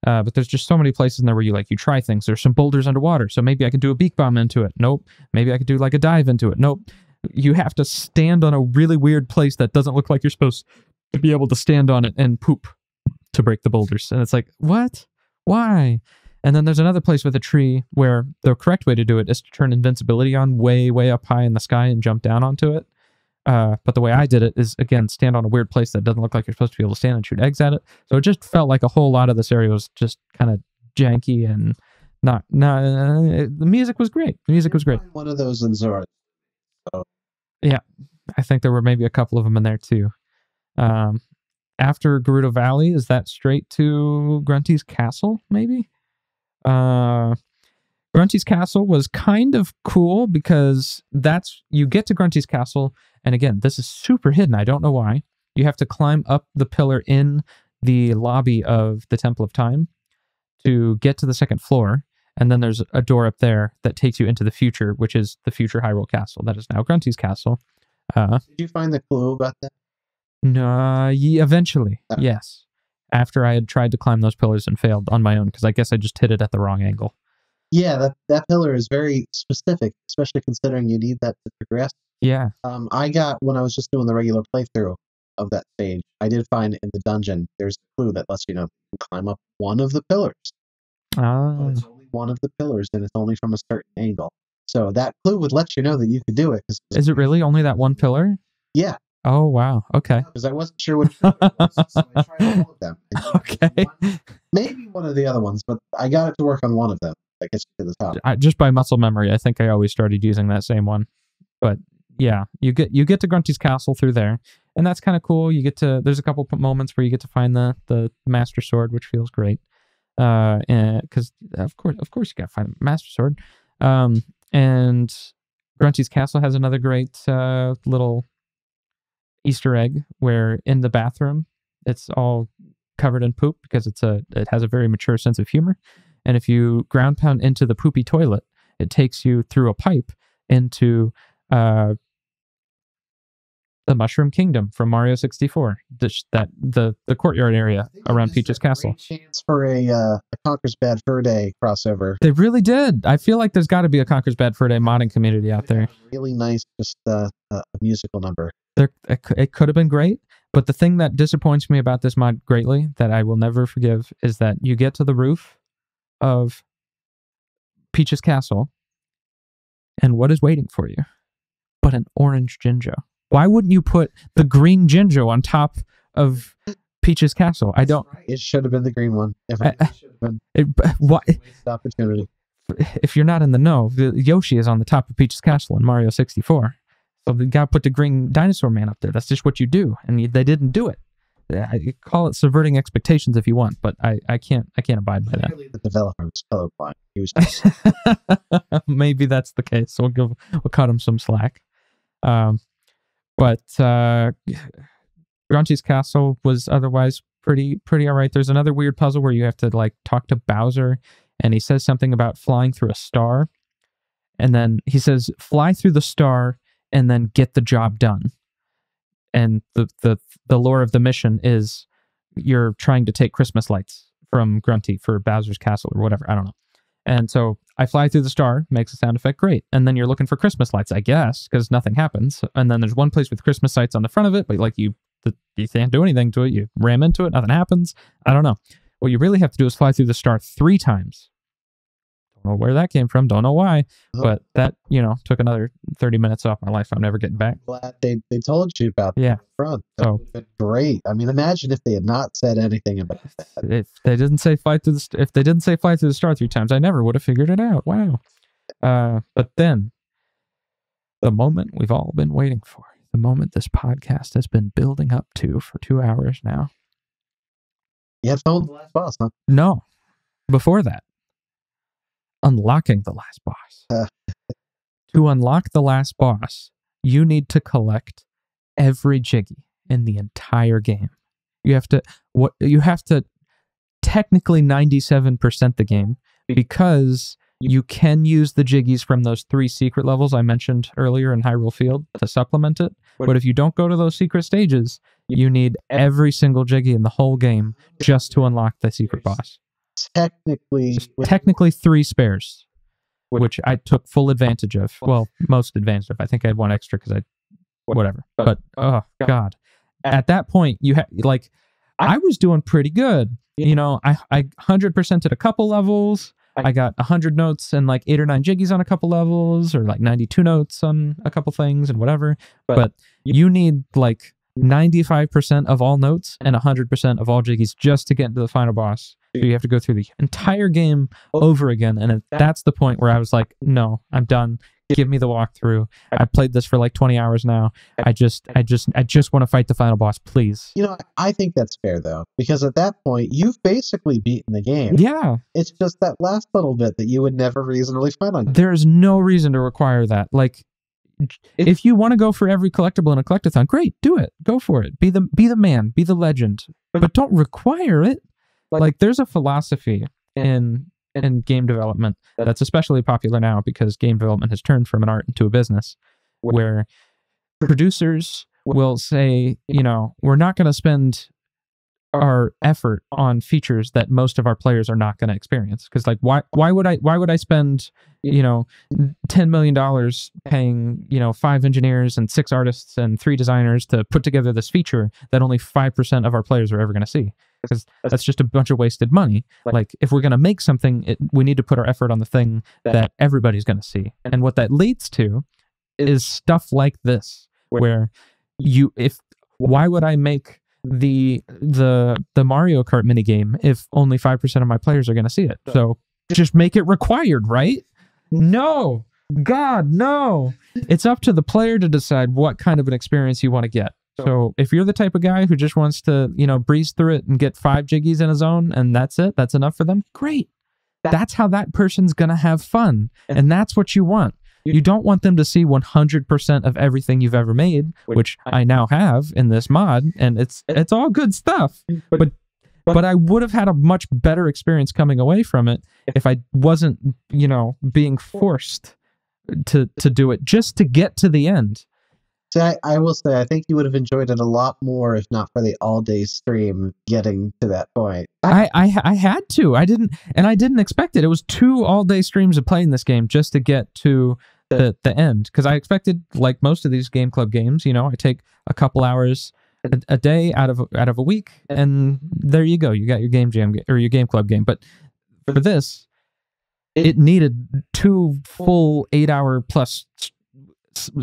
But there's just so many places in there where you try things. There's some boulders underwater, so maybe I can do a beak bomb into it. Nope. Maybe I could do like a dive into it. Nope. You have to stand on a really weird place that doesn't look like you're supposed to be able to stand on it and poop to break the boulders. And it's like, what? Why? And then there's another place with a tree where the correct way to do it is to turn invincibility on way, way up high in the sky and jump down onto it. But the way I did it is, again, stand on a weird place that doesn't look like you're supposed to be able to stand and shoot eggs at it. So it just felt like a whole lot of this area was just kind of janky and the music was great. The music was great. One of those in Zora. So. Yeah, I think there were maybe a couple of them in there too. After Gerudo Valley, is that straight to Grunty's Castle, maybe? Grunty's Castle was kind of cool because you get to Grunty's Castle, and again, this is super hidden. I don't know why. You have to climb up the pillar in the lobby of the Temple of Time to get to the second floor, and then there's a door up there that takes you into the future, which is the future Hyrule Castle. That is now Grunty's Castle. Did you find the clue about that? No, eventually, yes. After I had tried to climb those pillars and failed on my own, because I guess I just hit it at the wrong angle. Yeah, that pillar is very specific, especially considering you need that to progress. Yeah. I got, when I was just doing the regular playthrough of that stage, I did find in the dungeon, there's a clue that lets you know you can climb up one of the pillars. But it's only one of the pillars, and it's only from a certain angle. So that clue would let you know that you could do it. Is it really only that one pillar? Yeah. Oh, wow. Okay. Because I wasn't sure which pillar it was, so I tried all of them. Okay. Maybe one of the other ones, but I got it to work on one of them. That gets you to the top. Just by muscle memory, I think I always started using that same one. But yeah, you get to Grunty's Castle through there, and that's kind of cool. There's a couple moments where you get to find the Master Sword, which feels great. Because of course you got to find the Master Sword. And Grunty's Castle has another great little Easter egg where in the bathroom it's all covered in poop because it has a very mature sense of humor. And if you ground pound into the poopy toilet, it takes you through a pipe into the Mushroom Kingdom from Mario 64. The courtyard area around Peach's Castle. Chance for a Conker's Bad Fur Day crossover. They really did. I feel like there's got to be a Conker's Bad Fur Day modding community out there. Really nice, just a musical number. It could have been great, but the thing that disappoints me about this mod greatly, that I will never forgive, is that you get to the roof of Peach's Castle, and what is waiting for you but an orange Jinjo? Why wouldn't you put the green Jinjo on top of Peach's Castle? I don't. It should have been the green one. Opportunity. If you're not in the know, Yoshi is on the top of Peach's Castle in Mario 64. So they got to put the green dinosaur man up there. That's just what you do, and they didn't do it. I call it subverting expectations if you want, but I can't abide by that. The developer was colorblind. He was maybe that's the case. So we'll cut him some slack. But Grunty's Castle was otherwise pretty all right. There's another weird puzzle where you have to talk to Bowser, and he says something about flying through a star, and then he says fly through the star and then get the job done. And the lore of the mission is you're trying to take Christmas lights from Grunty for Bowser's Castle or whatever. I don't know. And so I fly through the star, makes a sound effect, great. And then you're looking for Christmas lights, I guess, because nothing happens. And then there's one place with Christmas lights on the front of it, but you can't do anything to it. You ram into it, nothing happens. I don't know. What you really have to do is fly through the star 3 times to know where that came from. Don't know why, Oh. but that, took another 30 minutes off my life I'm never getting back. Glad they told you about that Yeah. up front. That So- would have been great. I mean, imagine if they had not said anything about that. If they didn't say fly through the star 3 times, I never would have figured it out. Wow. But then, the moment we've all been waiting for, the moment this podcast has been building up to for 2 hours now. You had found the last boss, huh? No, before that, unlocking the last boss. To unlock the last boss, you need to collect every Jiggy in the entire game. You have to technically 97% the game, because you can use the Jiggies from those 3 secret levels I mentioned earlier in Hyrule Field to supplement it. But if you don't go to those secret stages, you need every single Jiggy in the whole game just to unlock the secret boss. Technically 3 spares, which I took full advantage of. Well, most advantage of. I think I had 1 extra because whatever. But, oh, God. At that point, I was doing pretty good. I 100%ed a couple levels. I got 100 notes and 8 or 9 Jiggies on a couple levels, or 92 notes on a couple things and whatever. But you need 95% of all notes and 100% of all Jiggies just to get into the final boss. So you have to go through the entire game over again. And that's the point where I was like, no, I'm done. Give me the walkthrough. I played this for 20 hours now. I just want to fight the final boss, please. I think that's fair though, because at that point you've basically beaten the game. Yeah. It's just that last little bit that you would never reasonably find on. There's no reason to require that. If you want to go for every collectible in a collectathon, great, do it. Go for it. Be the man, be the legend. But don't require it. There's a philosophy in game development that's especially popular now, because game development has turned from an art into a business, where producers will say, we're not going to spend our effort on features that most of our players are not going to experience. Because why would I spend $10 million paying 5 engineers and 6 artists and 3 designers to put together this feature that only 5% of our players are ever going to see? Because that's just a bunch of wasted money. If we're going to make something, we need to put our effort on the thing that everybody's going to see. And what that leads to is stuff like this, where why would I make the Mario Kart minigame if only 5% of my players are going to see it? So just make it required, right? No. God, no. It's up to the player to decide what kind of an experience you want to get. So if you're the type of guy who just wants to, breeze through it and get 5 Jiggies in a zone and that's it, that's enough for them, great. That's how that person's going to have fun. And that's what you want. You don't want them to see 100% of everything you've ever made, which I now have in this mod, and it's all good stuff. But I would have had a much better experience coming away from it if I wasn't, being forced to do it just to get to the end. See, I will say, I think you would have enjoyed it a lot more if not for the all-day stream getting to that point. I had to. I didn't expect it. It was 2 all-day streams of playing this game just to get to the end. Because I expected, like most of these Game Club games, I take a couple hours a day out of a week, and there you go. You got your game jam or your Game Club game. But for this, it needed 2 full 8-hour plus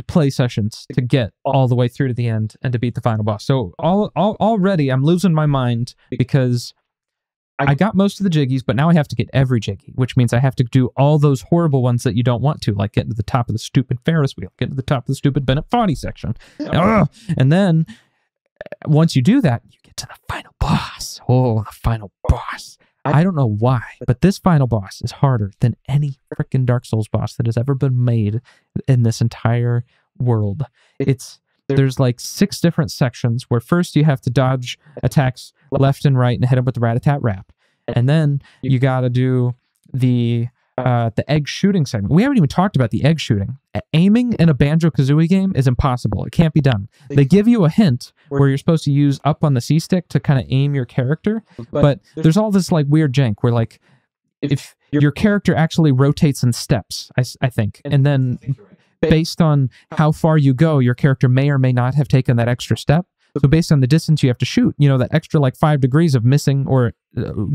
play sessions to get all the way through to the end and to beat the final boss. So already I'm losing my mind, because I got most of the Jiggies, but now I have to get every Jiggy, which means I have to do all those horrible ones that you don't want to, like get to the top of the stupid Ferris wheel, get to the top of the stupid Bennett Foddy section. And then once you do that, you get to the final boss. Oh, the final boss. I don't know why, but this final boss is harder than any freaking Dark Souls boss that has ever been made in this entire world. There's 6 different sections where first you have to dodge attacks left and right and hit them with the rat-a-tat-rap. And then you got to do the egg shooting segment. We haven't even talked about the egg shooting. Aiming in a Banjo-Kazooie game is impossible. It can't be done. They give you a hint where you're supposed to use up on the C-stick to kind of aim your character, but there's all this weird jank where if your character actually rotates in steps, I think, and then based on how far you go, your character may or may not have taken that extra step. So based on the distance you have to shoot, that extra like 5 degrees of missing or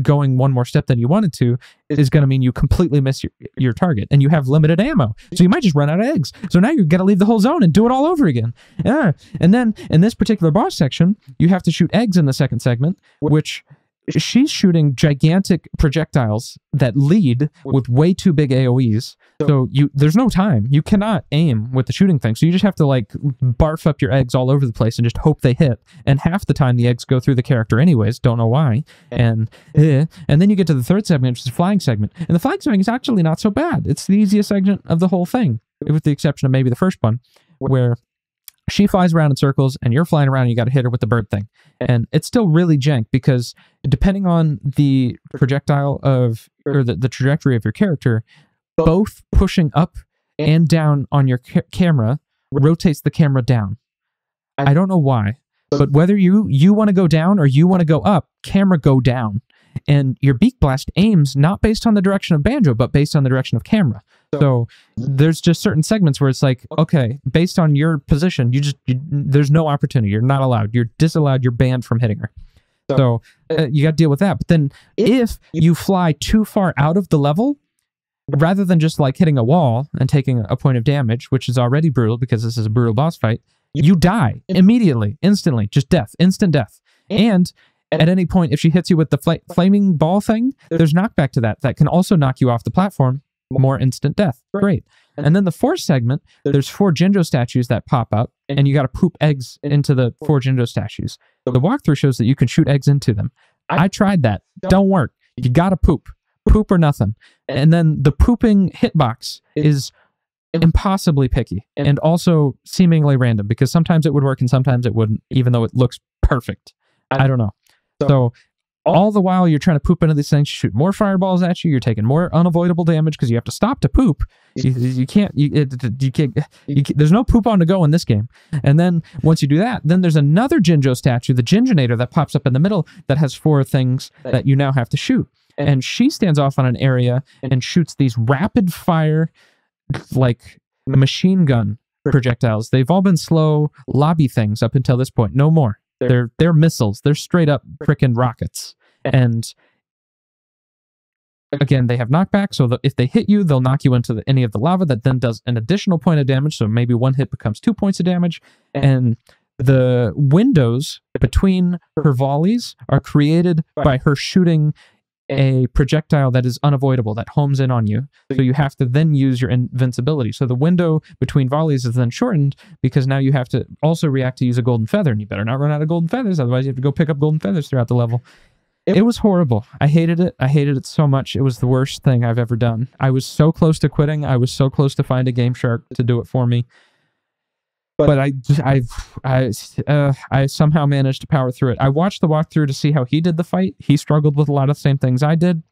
going one more step than you wanted to is going to mean you completely miss your target, and you have limited ammo. So you might just run out of eggs. So now you're going to leave the whole zone and do it all over again. Yeah. And then in this particular boss section, you have to shoot eggs in the second segment, which she's shooting gigantic projectiles that lead with way too big AoEs. So there's no time. You cannot aim with the shooting thing. So you just have to like barf up your eggs all over the place and just hope they hit. And half the time the eggs go through the character anyways. Don't know why. And then you get to the third segment, which is the flying segment. And the flying segment is actually not so bad. It's the easiest segment of the whole thing, with the exception of maybe the first one, where she flies around in circles and you're flying around and you got to hit her with the bird thing. And it's still really jank because depending on the projectile or the trajectory of your character, both pushing up and down on your camera rotates the camera down. I don't know why, but whether you want to go down or you want to go up, camera go down. And your beak blast aims not based on the direction of Banjo, but based on the direction of camera. So there's just certain segments where it's like, okay, based on your position, there's no opportunity. You're not allowed. You're disallowed. You're banned from hitting her. So you got to deal with that. But then if you fly too far out of the level, rather than just like hitting a wall and taking a point of damage, which is already brutal because this is a brutal boss fight, you die immediately, instantly, just death, instant death. And at any point, if she hits you with the flaming ball thing, there's knockback to that. That can also knock you off the platform. More instant death. Great. And then the fourth segment, there's 4 Jinjo statues that pop up, and you got to poop eggs into the 4 Jinjo statues. The walkthrough shows that you can shoot eggs into them. I tried that. Don't work. You got to poop. Poop or nothing. And then the pooping hitbox is impossibly picky and also seemingly random, because sometimes it would work and sometimes it wouldn't, even though it looks perfect. I don't know. So all the while you're trying to poop into these things, you shoot more fireballs at you, you're taking more unavoidable damage because you have to stop to poop. You can't, there's no poop on to go in this game. And then once you do that, then there's another Jinjo statue, the Jinjonator, that pops up in the middle that has 4 things that you now have to shoot. And she stands off on an area and shoots these rapid fire, like machine gun projectiles. They've all been slow lobby things up until this point. No more. They're missiles. They're straight up frickin' rockets. And again, they have knockback, so if they hit you, they'll knock you into any of the lava that then does an additional point of damage, so maybe 1 hit becomes 2 points of damage. And the windows between her volleys are created by her shooting a projectile that is unavoidable, that homes in on you. So you have to then use your invincibility. So the window between volleys is then shortened because now you have to also react to use a golden feather, and you better not run out of golden feathers, otherwise you have to go pick up golden feathers throughout the level. It was horrible. I hated it. I hated it so much. It was the worst thing I've ever done. I was so close to quitting. I was so close to find a Game Shark to do it for me. But I somehow managed to power through it. I watched the walkthrough to see how he did the fight. He struggled with a lot of the same things I did,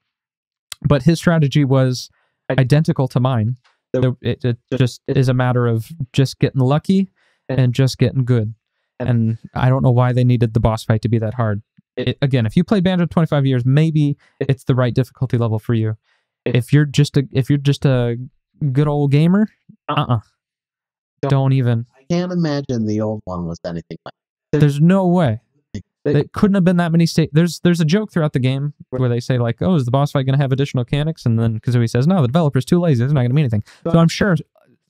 but his strategy was identical to mine. It just is a matter of just getting lucky and just getting good. And I don't know why they needed the boss fight to be that hard. Again, if you play Banjo 25 years, maybe it's the right difficulty level for you. If you're just a good old gamer, don't even. I can't imagine the old one was anything like that. There's no way. It couldn't have been that many stages. There's a joke throughout the game where they say, like, oh, is the boss fight going to have additional mechanics? And then Kazooie says, no, the developer's too lazy. It's not going to mean anything. So I'm sure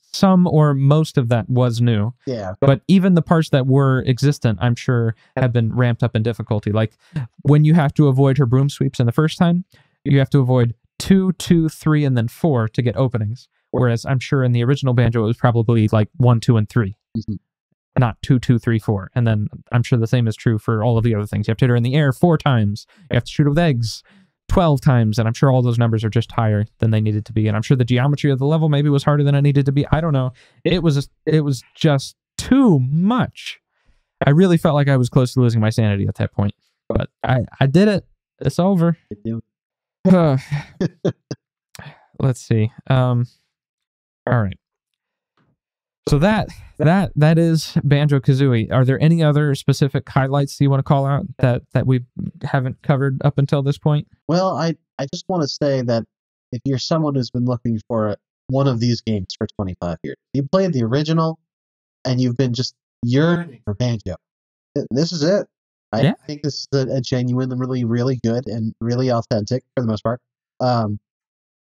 some or most of that was new. Yeah. But even the parts that were existent, I'm sure, have been ramped up in difficulty. Like, when you have to avoid her broom sweeps in the first time, you have to avoid 2, 2, 3, and then 4 to get openings. Whereas I'm sure in the original Banjo, it was probably like 1, 2, and 3. Mm-hmm. Not 2, 2, 3, 4. And then I'm sure the same is true for all of the other things. You have to hit her in the air 4 times. You have to shoot her with eggs 12 times. And I'm sure all those numbers are just higher than they needed to be. And I'm sure the geometry of the level maybe was harder than it needed to be. I don't know. It was just too much. I really felt like I was close to losing my sanity at that point. But I did it. It's over. Let's see. All right. So that is Banjo-Kazooie. Are there any other specific highlights you want to call out that we haven't covered up until this point? Well, I just want to say that if you're someone who's been looking for one of these games for 25 years, you played the original and you've been just yearning for Banjo, This is it. I Yeah. think this is a genuinely really good and really authentic for the most part.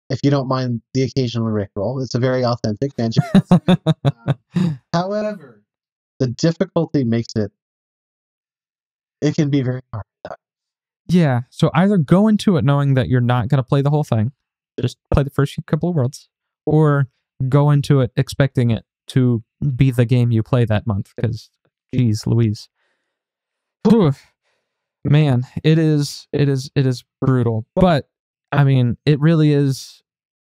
If you don't mind the occasional rickroll, it's a very authentic Banjo. However, the difficulty makes it can be very hard. Yeah, so either go into it knowing that you're not going to play the whole thing, just play the first couple of worlds, or go into it expecting it to be the game you play that month, because, geez Louise. Whew. Man, it is brutal. But, I mean, it really is,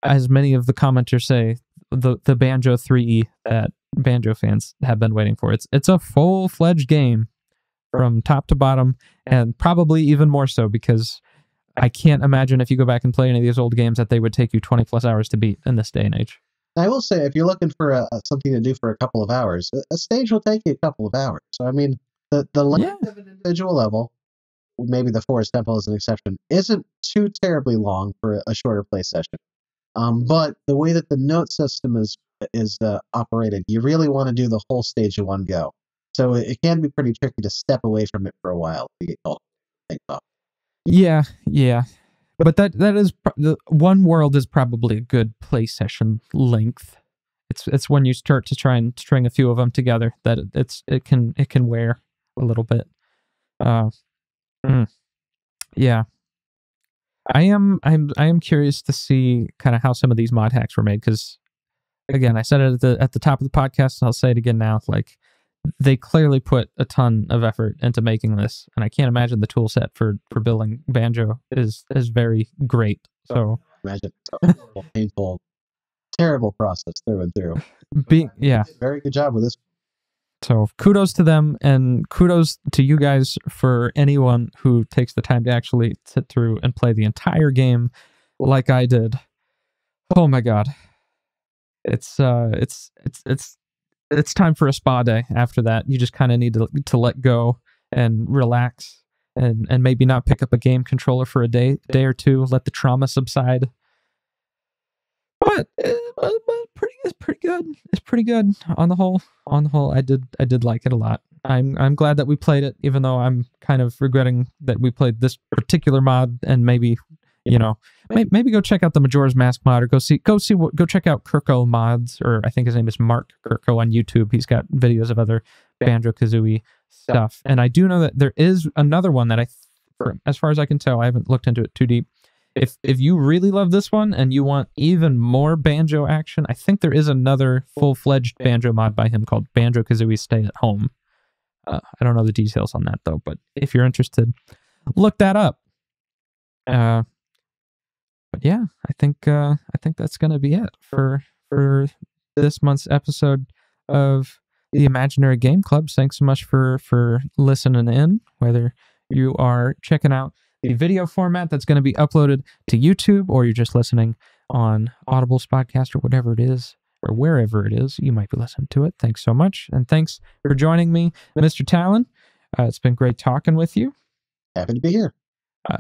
as many of the commenters say, the Banjo Threeie that Banjo fans have been waiting for. It's a full-fledged game from top to bottom, and probably even more so because I can't imagine if you go back and play any of these old games that they would take you 20 plus hours to beat in this day and age. I will say, if you're looking for something to do for a couple of hours, a stage will take you a couple of hours. So, I mean, the length of an individual level, maybe the Forest Temple is an exception, isn't too terribly long for a shorter play session. But the way that the note system is operated, you really want to do the whole stage in one go. So it can be pretty tricky to step away from it for a while to get all things off. Yeah. But that is the one world is probably a good play session length. It's when you start to try and string a few of them together that it can wear a little bit. Yeah. I am curious to see kind of how some of these mod hacks were made, because again, I said it at the top of the podcast, and I'll say it again now. Like, they clearly put a ton of effort into making this, and I can't imagine the tool set for building Banjo is very great. So imagine it's a painful, terrible process through and through. Very good job with this. So kudos to them, and kudos to you guys for anyone who takes the time to actually sit through and play the entire game like I did. Oh my god. It's time for a spa day after that. You just kind of need to let go and relax, and maybe not pick up a game controller for a day or two, let the trauma subside. But it's pretty good. It's pretty good on the whole. I did like it a lot. I'm glad that we played it, even though I'm kind of regretting that we played this particular mod, and maybe maybe go check out the Majora's Mask mod, or go check out Kirko Mods, or I think his name is Mark Kirko on YouTube. He's got videos of other Banjo-Kazooie stuff, and I do know that there is another one that as far as I can tell, I haven't looked into it too deep. If you really love this one and you want even more Banjo action, I think there is another full-fledged Banjo mod by him called Banjo-Kazooie Stay at Home. I don't know the details on that though, but if you're interested, look that up. But yeah, I think that's gonna be it for this month's episode of the Imaginary Game Club. Thanks so much for listening in, whether you are checking out the video format that's going to be uploaded to YouTube, or you're just listening on Audible's podcast, or whatever it is, or wherever it is you might be listening to it. Thanks so much, and thanks for joining me, Mr. Talon. It's been great talking with you. Happy to be here.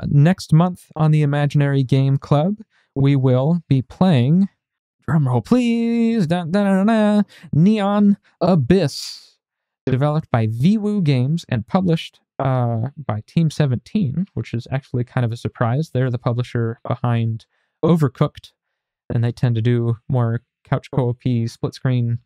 Next month on the Imaginary Game Club, we will be playing, drumroll please, Neon Abyss, developed by VWoo Games and published by Team 17, which is actually kind of a surprise. They're the publisher behind Overcooked, and they tend to do more couch co-op, split screen,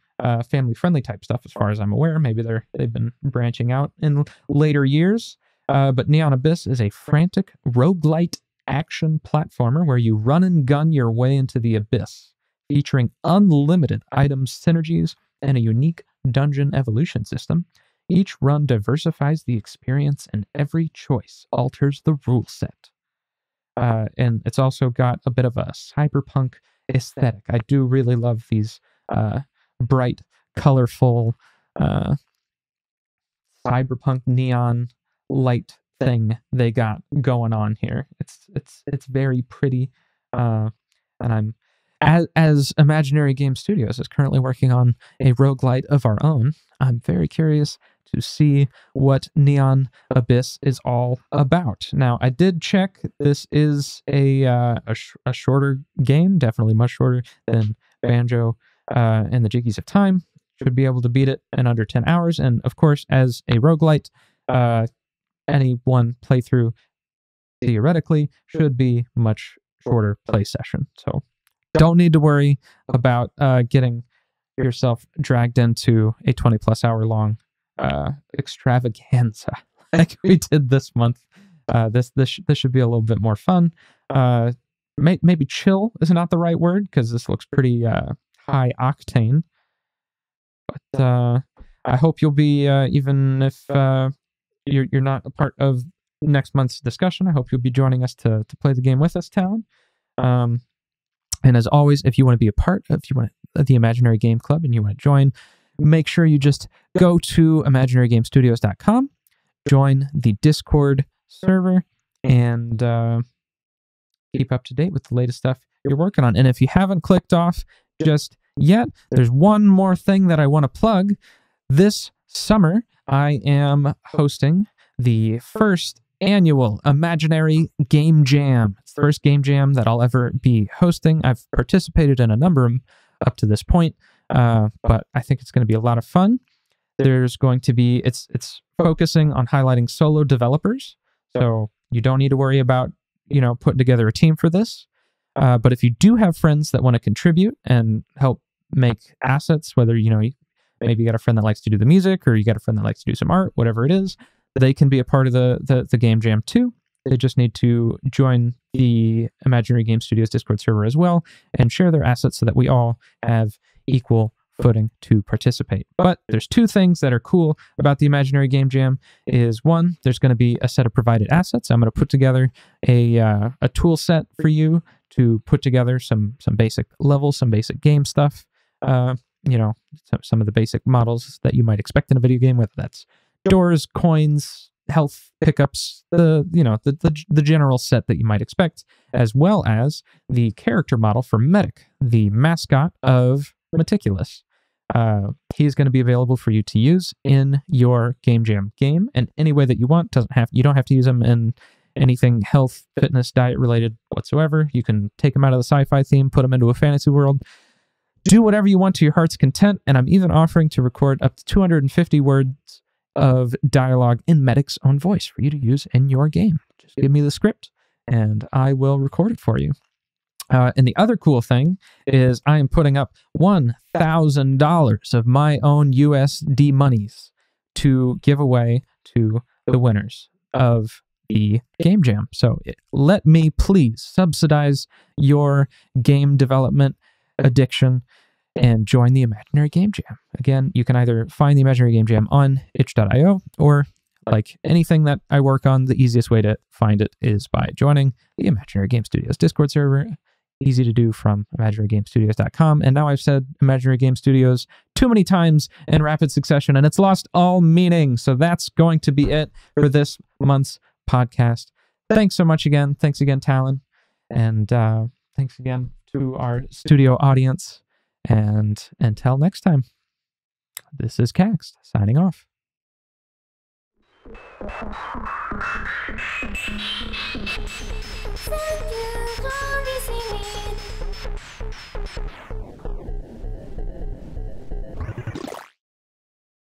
family-friendly type stuff, as far as I'm aware. Maybe they've been branching out in later years. But Neon Abyss is a frantic roguelite action platformer where you run and gun your way into the abyss, featuring unlimited item synergies and a unique dungeon evolution system. Each run diversifies the experience, and every choice alters the rule set. And it's also got a bit of a cyberpunk aesthetic. I do really love these bright, colorful, cyberpunk neon light thing they got going on here. It's very pretty, and I'm as Imaginary Game Studios is currently working on a roguelite of our own. I'm very curious to see what Neon Abyss is all about. Now, I did check. This is a shorter game, definitely much shorter than Banjo and the Jiggies of Time. Should be able to beat it in under 10 hours. And of course, as a roguelite, any one playthrough theoretically should be much shorter play session. So don't need to worry about getting yourself dragged into a 20+ hour long extravaganza like we did this month. This should be a little bit more fun. Maybe chill is not the right word because this looks pretty high octane. But I hope you'll be, even if you're not a part of next month's discussion, I hope you'll be joining us to play the game with us, Talon. And as always, if you want to be a part of the Imaginary Game Club and you want to join, make sure you just go to imaginarygamestudios.com, join the Discord server, and keep up to date with the latest stuff you're working on. And if you haven't clicked off just yet, there's one more thing that I want to plug. This summer, I am hosting the first annual Imaginary Game Jam. It's the first game jam that I'll ever be hosting. I've participated in a number of them up to this point, but I think it's going to be a lot of fun. There's going to be, it's focusing on highlighting solo developers, so you don't need to worry about, putting together a team for this. But if you do have friends that want to contribute and help make assets, whether, maybe you got a friend that likes to do the music or you got a friend that likes to do some art, whatever it is, they can be a part of the game jam too. They just need to join the Imaginary Game Studios Discord server as well and share their assets so that we all have equal footing to participate. But there's two things that are cool about the Imaginary Game Jam. Is one, there's going to be a set of provided assets. I'm going to put together a tool set for you to put together some basic levels, some basic game stuff. Some of the basic models that you might expect in a video game, whether that's doors, coins, health pickups, the general set that you might expect, as well as the character model for Medic, the mascot of Meticulous. He's going to be available for you to use in your Game Jam game in any way that you want. You don't have to use him in anything health, fitness, diet related whatsoever. You can take him out of the sci-fi theme, put him into a fantasy world. Do whatever you want to your heart's content, and I'm even offering to record up to 250 words of dialogue in Medic's own voice for you to use in your game. Just give me the script, and I will record it for you. And the other cool thing is I am putting up $1,000 of my own USD monies to give away to the winners of the Game Jam. So let me please subsidize your game development addiction and join the Imaginary Game Jam. Again, you can either find the Imaginary Game Jam on itch.io, or like anything that I work on, the easiest way to find it is by joining the Imaginary Game Studios Discord server. Easy to do from imaginarygamestudios.com. And now I've said Imaginary Game Studios too many times in rapid succession, and it's lost all meaning. So that's going to be it for this month's podcast. Thanks so much again. Thanks again, Talon. And thanks again to our studio audience. And until next time, this is Cax signing off. Thank you for listening.